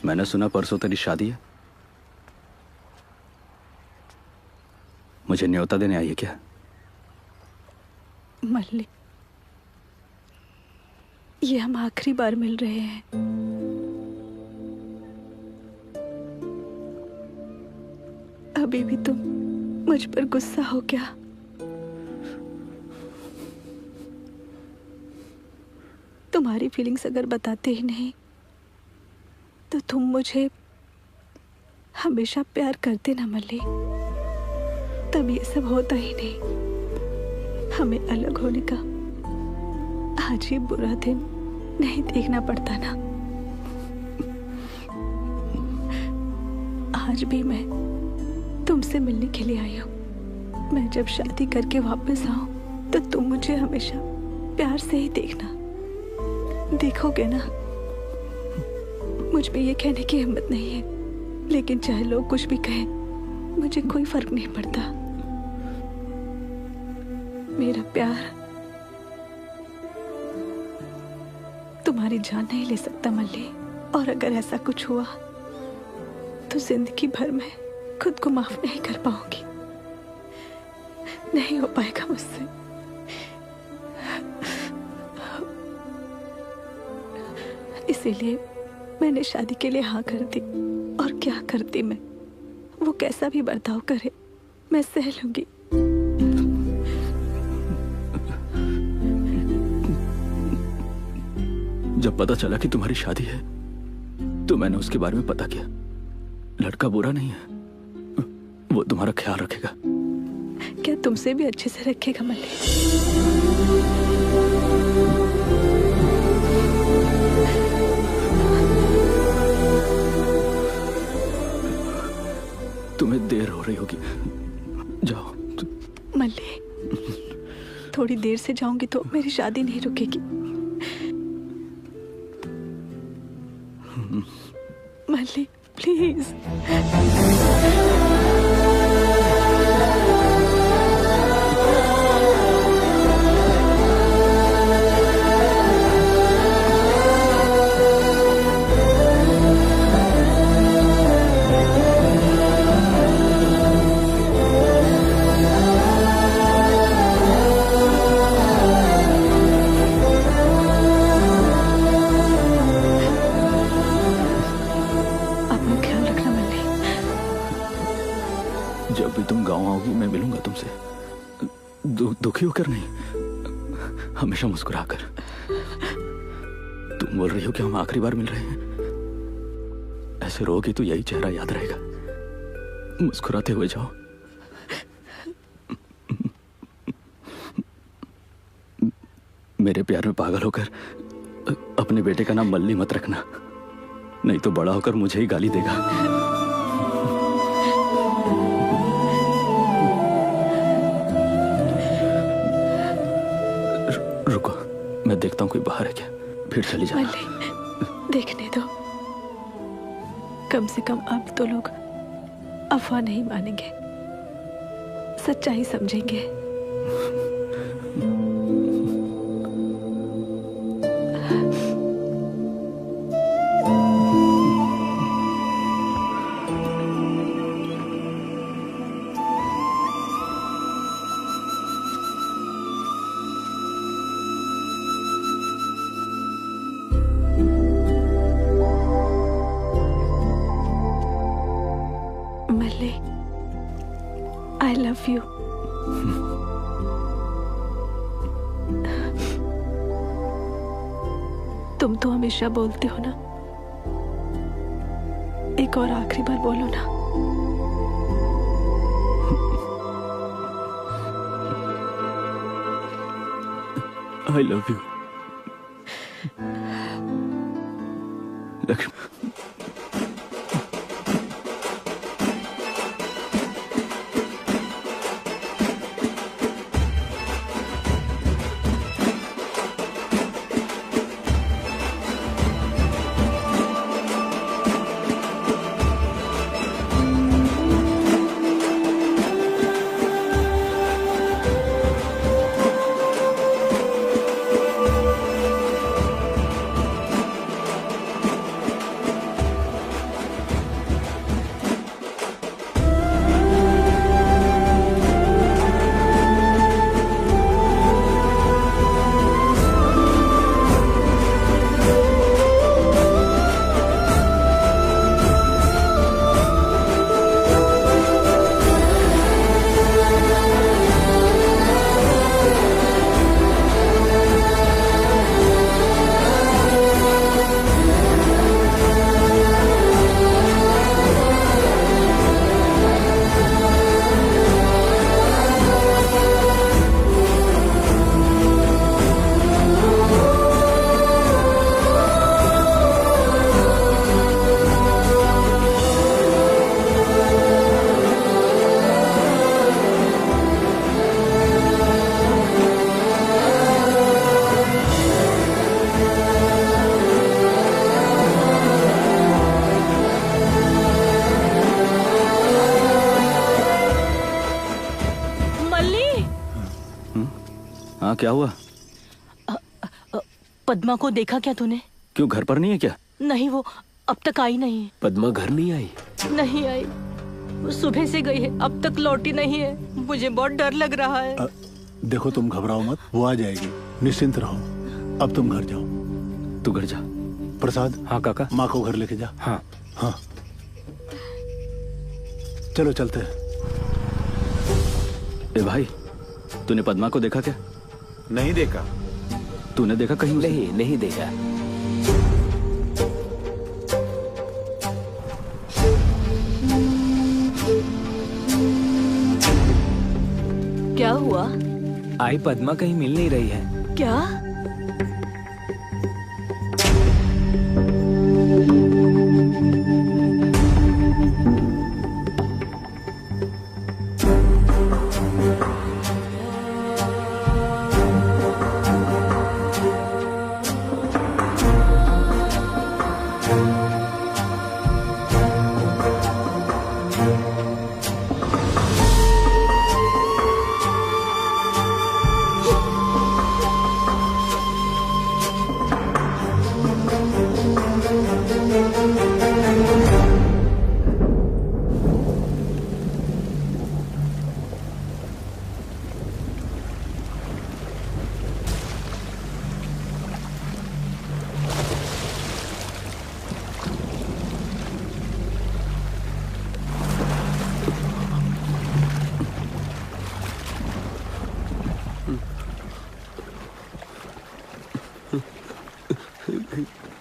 मैंने सुना परसों तेरी शादी है। मुझे न्योता देने आई है क्या? मल्लिक, ये हम आखिरी बार मिल रहे हैं। अभी भी तुम मुझ पर गुस्सा हो क्या? तुम्हारी फीलिंग्स अगर बताते ही नहीं तो तुम मुझे हमेशा प्यार करते ना मल्लिक, तब ये सब होता ही नहीं। हमें अलग होने का आज ही बुरा दिन नहीं देखना पड़ता ना। आज भी मैं तुमसे मिलने के लिए आई हूँ। मैं जब शादी करके वापस आऊं तो तुम मुझे हमेशा प्यार से ही देखना, देखोगे ना। मुझ में ये कहने की हिम्मत नहीं है, लेकिन चाहे लोग कुछ भी कहें मुझे कोई फर्क नहीं पड़ता। मेरा प्यार तुम्हारी जान नहीं ले सकता मल्ली, और अगर ऐसा कुछ हुआ तो जिंदगी भर मैं खुद को माफ नहीं कर पाऊंगी। नहीं हो पाएगा मुझसे। इसीलिए मैंने शादी के लिए हाँ कर दी। और क्या करती मैं, वो कैसा भी बर्ताव करे मैं सह लूंगी। जब पता चला कि तुम्हारी शादी है तो मैंने उसके बारे में पता किया। लड़का बुरा नहीं है, वो तुम्हारा ख्याल रखेगा। क्या तुमसे भी अच्छे से रखेगा मल्लिक? तुम्हें देर हो रही होगी, जाओ। मल्ली, थोड़ी देर से जाऊंगी तो मेरी शादी नहीं रुकेगी। मल्ली प्लीज। रोकर नहीं, हमेशा मुस्कुराकर। तुम बोल रही हो कि हम आखिरी बार मिल रहे हैं? ऐसे रोगी तो यही चेहरा याद रहेगा। मुस्कुराते हुए जाओ। मेरे प्यार में पागल होकर अपने बेटे का नाम मल्ली मत रखना, नहीं तो बड़ा होकर मुझे ही गाली देगा। रुको, मैं देखता हूँ कोई बाहर है क्या, फिर चली जाना। मल्ली, देखने दो। कम से कम अब तो लोग अफवाह नहीं मानेंगे, सच्चाई समझेंगे। मल्ली, I love you. तुम तो हमेशा बोलते हो ना, एक और आखिरी बार बोलो ना। I love you. लक्ष्मी। हाँ, क्या हुआ? पद्मा को देखा क्या तूने? क्यों, घर पर नहीं है क्या? नहीं, वो अब तक आई नहीं है। पद्मा घर नहीं आई? नहीं आई, वो सुबह से गई है, अब तक लौटी नहीं है। मुझे बहुत डर लग रहा है। देखो, तुम घबराओ मत, वो आ जाएगी, निश्चिंत रहो। अब तुम घर जाओ। तू घर जा। प्रसाद। हाँ काका। माँ को घर लेके जा। हाँ हाँ, चलो चलते हैं। ए भाई, तूने पद्मा को देखा क्या? नहीं देखा। तूने देखा कहीं? नहीं देखा। क्या हुआ? आई पद्मा कहीं मिल नहीं रही है। क्या?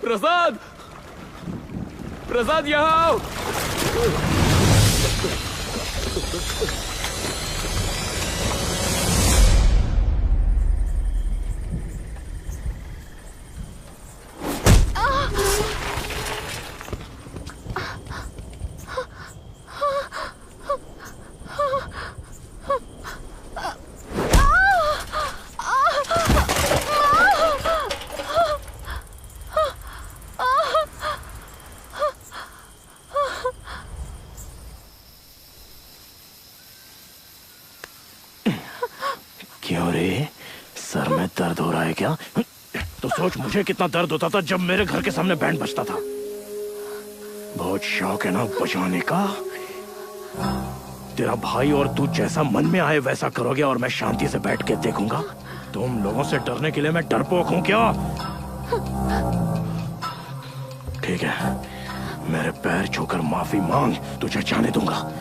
प्रसाद, प्रसाद यहाँ आओ। क्यों रे, सर में दर्द हो रहा है क्या? तो सोच मुझे कितना दर्द होता था जब मेरे घर के सामने बैंड बजता था। बहुत शौक है ना बजाने का। तेरा भाई और तू जैसा मन में आए वैसा करोगे और मैं शांति से बैठ के देखूंगा। तुम लोगों से डरने के लिए मैं डरपोक हूं क्या? ठीक है, मेरे पैर छूकर माफी मांग, तुझे जाने दूंगा।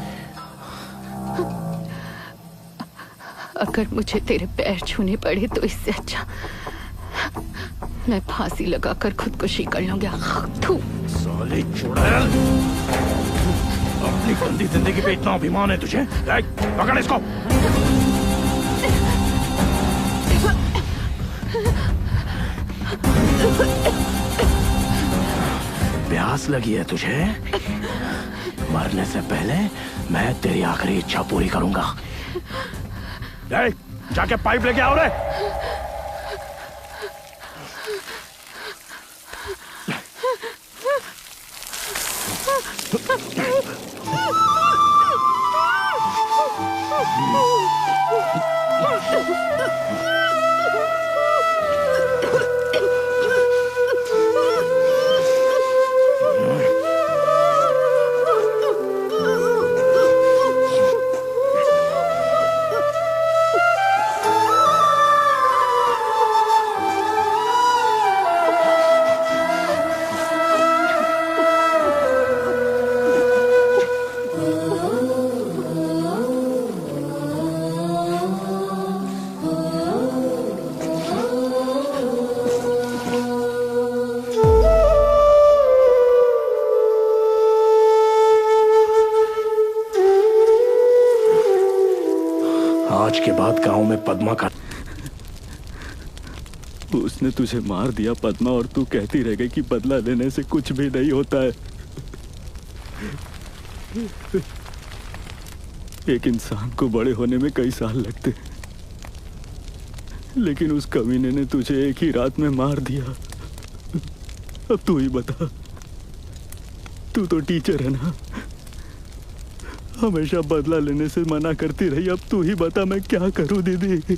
अगर मुझे तेरे पैर छूने पड़े तो इससे अच्छा मैं फांसी लगाकर खुदकुशी कर लूंगा। साले चुड़ैल, अपनी गंदी जिंदगी पे इतना अभिमान है तुझे? पकड़ इसको। प्यास लगी है तुझे? मरने से पहले मैं तेरी आखिरी इच्छा पूरी करूंगा। जाके पाइप लेके आओ रे। आज के बाद गांव में पद्मा का उसने तुझे मार दिया पद्मा, और तू कहती रह गई कि बदला लेने से कुछ भी नहीं होता है। एक इंसान को बड़े होने में कई साल लगते हैं, लेकिन उस कमीने ने तुझे एक ही रात में मार दिया। अब तू ही बता, तू तो टीचर है ना, हमेशा बदला लेने से मना करती रही। अब तू ही बता मैं क्या करूं दीदी।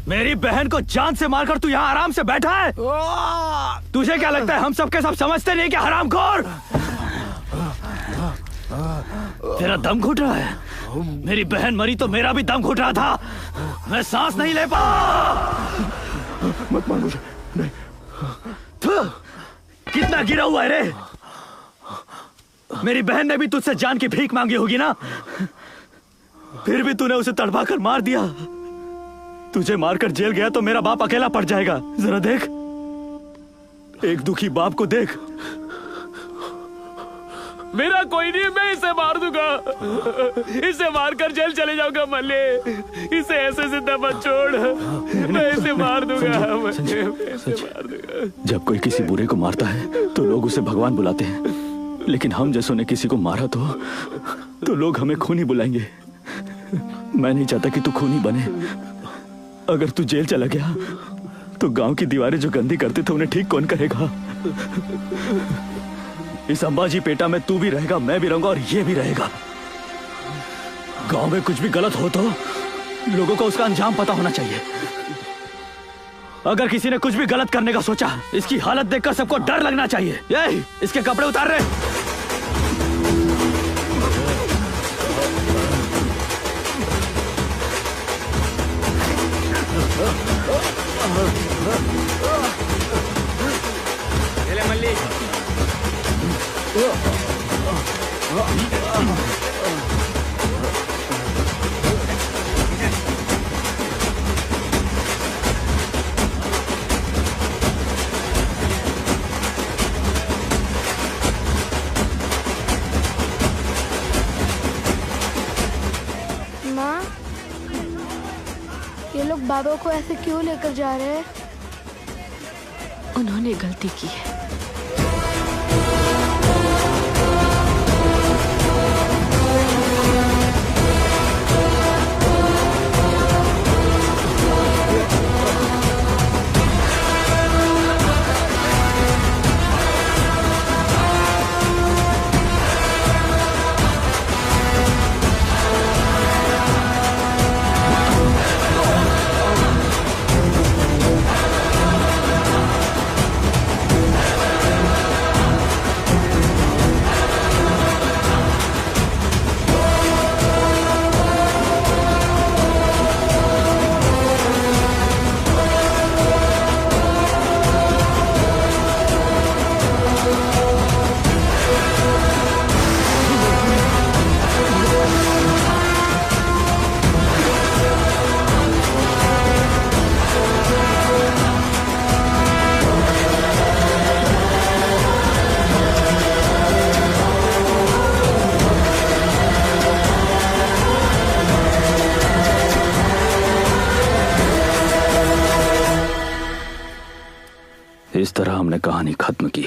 मेरी बहन को जान से मारकर तू यहाँ आराम से बैठा है? तुझे क्या लगता है हम सबके सब समझते नहीं कि हरामखोर? तेरा दम घुट रहा है। मेरी बहन मरी तो मेरा भी दम घुट रहा था। मैं सांस नहीं ले पा। मत मार मुझे, नहीं। कितना गिरा हुआ है रे? मेरी बहन ने भी तुझसे जान की भीख मांगी होगी ना, फिर भी तूने उसे तड़पा कर मार दिया। तुझे मारकर जेल गया तो मेरा बाप अकेला पड़ जाएगा। जरा देख, एक दुखी बाप को देख। मेरा कोई नहीं, मैं इसे मार दूंगा। इसे मारकर जेल चले जाऊंगा मल्ले। इसे ऐसे जिंदा मत छोड़। मैं इसे मार दूंगा। मैं इसे मार दूंगा। जब कोई किसी बुरे को मारता है तो लोग उसे भगवान बुलाते हैं, लेकिन हम जैसों ने किसी को मारा तो लोग हमें खूनी बुलाएंगे। मैं नहीं चाहता कि तू खूनी बने। अगर तू जेल चला गया तो गांव की दीवारें जो गंदी करते थे उन्हें ठीक कौन करेगा? इस अंबाजी पेटा में तू भी रहेगा, मैं भी रहूंगा और ये भी रहेगा। गांव में कुछ भी गलत हो तो लोगों को उसका अंजाम पता होना चाहिए। अगर किसी ने कुछ भी गलत करने का सोचा, इसकी हालत देखकर सबको डर लगना चाहिए। ये इसके कपड़े उतार रहे। चले मल्ली। माँ, ये लोग बाबा को ऐसे क्यों लेकर जा रहे हैं? उन्होंने गलती की है। इस तरह हमने कहानी खत्म की,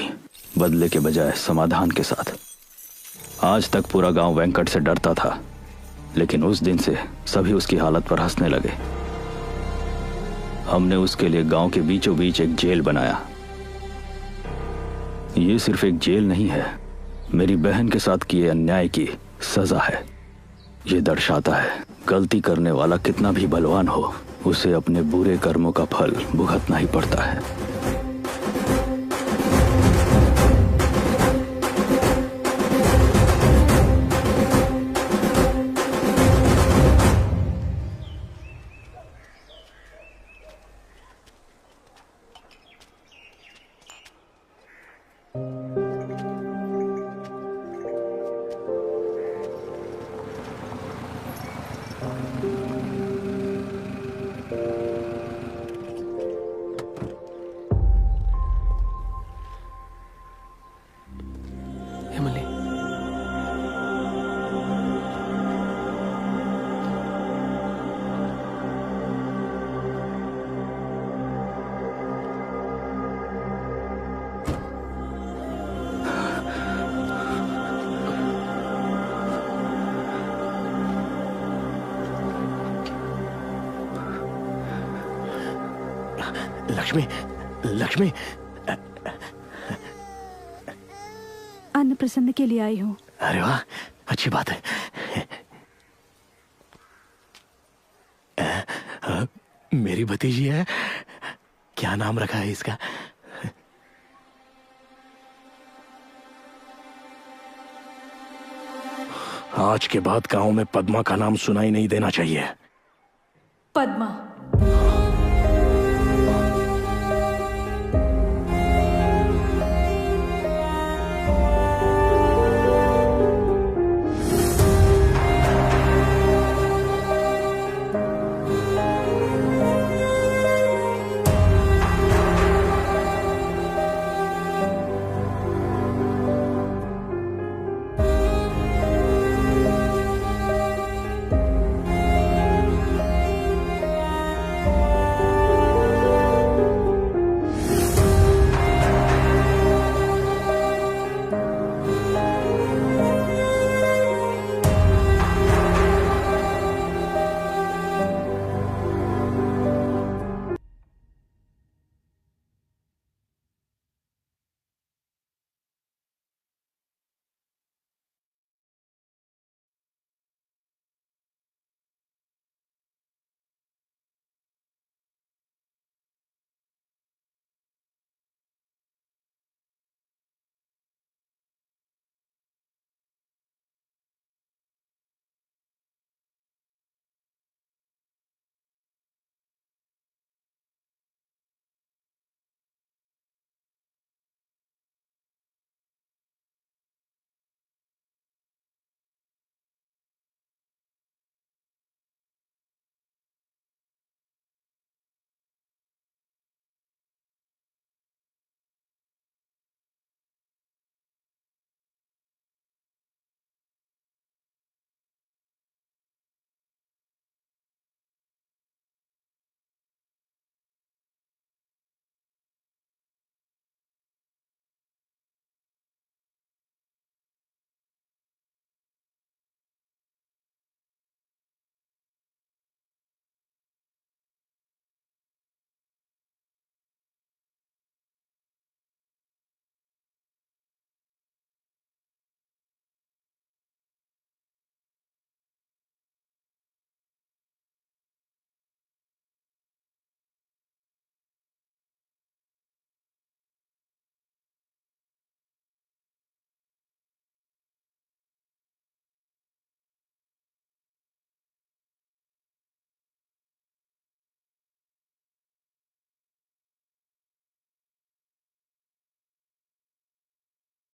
बदले के बजाय समाधान के साथ। आज तक पूरा गांव वेंकट से डरता था, लेकिन उस दिन से सभी उसकी हालत पर हंसने लगे। हमने उसके लिए गांव के बीचों बीच एक जेल बनाया। ये सिर्फ एक जेल नहीं है, मेरी बहन के साथ किए अन्याय की सजा है। ये दर्शाता है गलती करने वाला कितना भी बलवान हो, उसे अपने बुरे कर्मों का फल भुगतना ही पड़ता है। लक्ष्मी, लक्ष्मी, अन्न प्रसन्न के लिए आई हूँ। अरे वाह, अच्छी बात है। मेरी भतीजी है, क्या नाम रखा है इसका? आज के बाद गांव में पद्मा का नाम सुनाई नहीं देना चाहिए। पद्मा,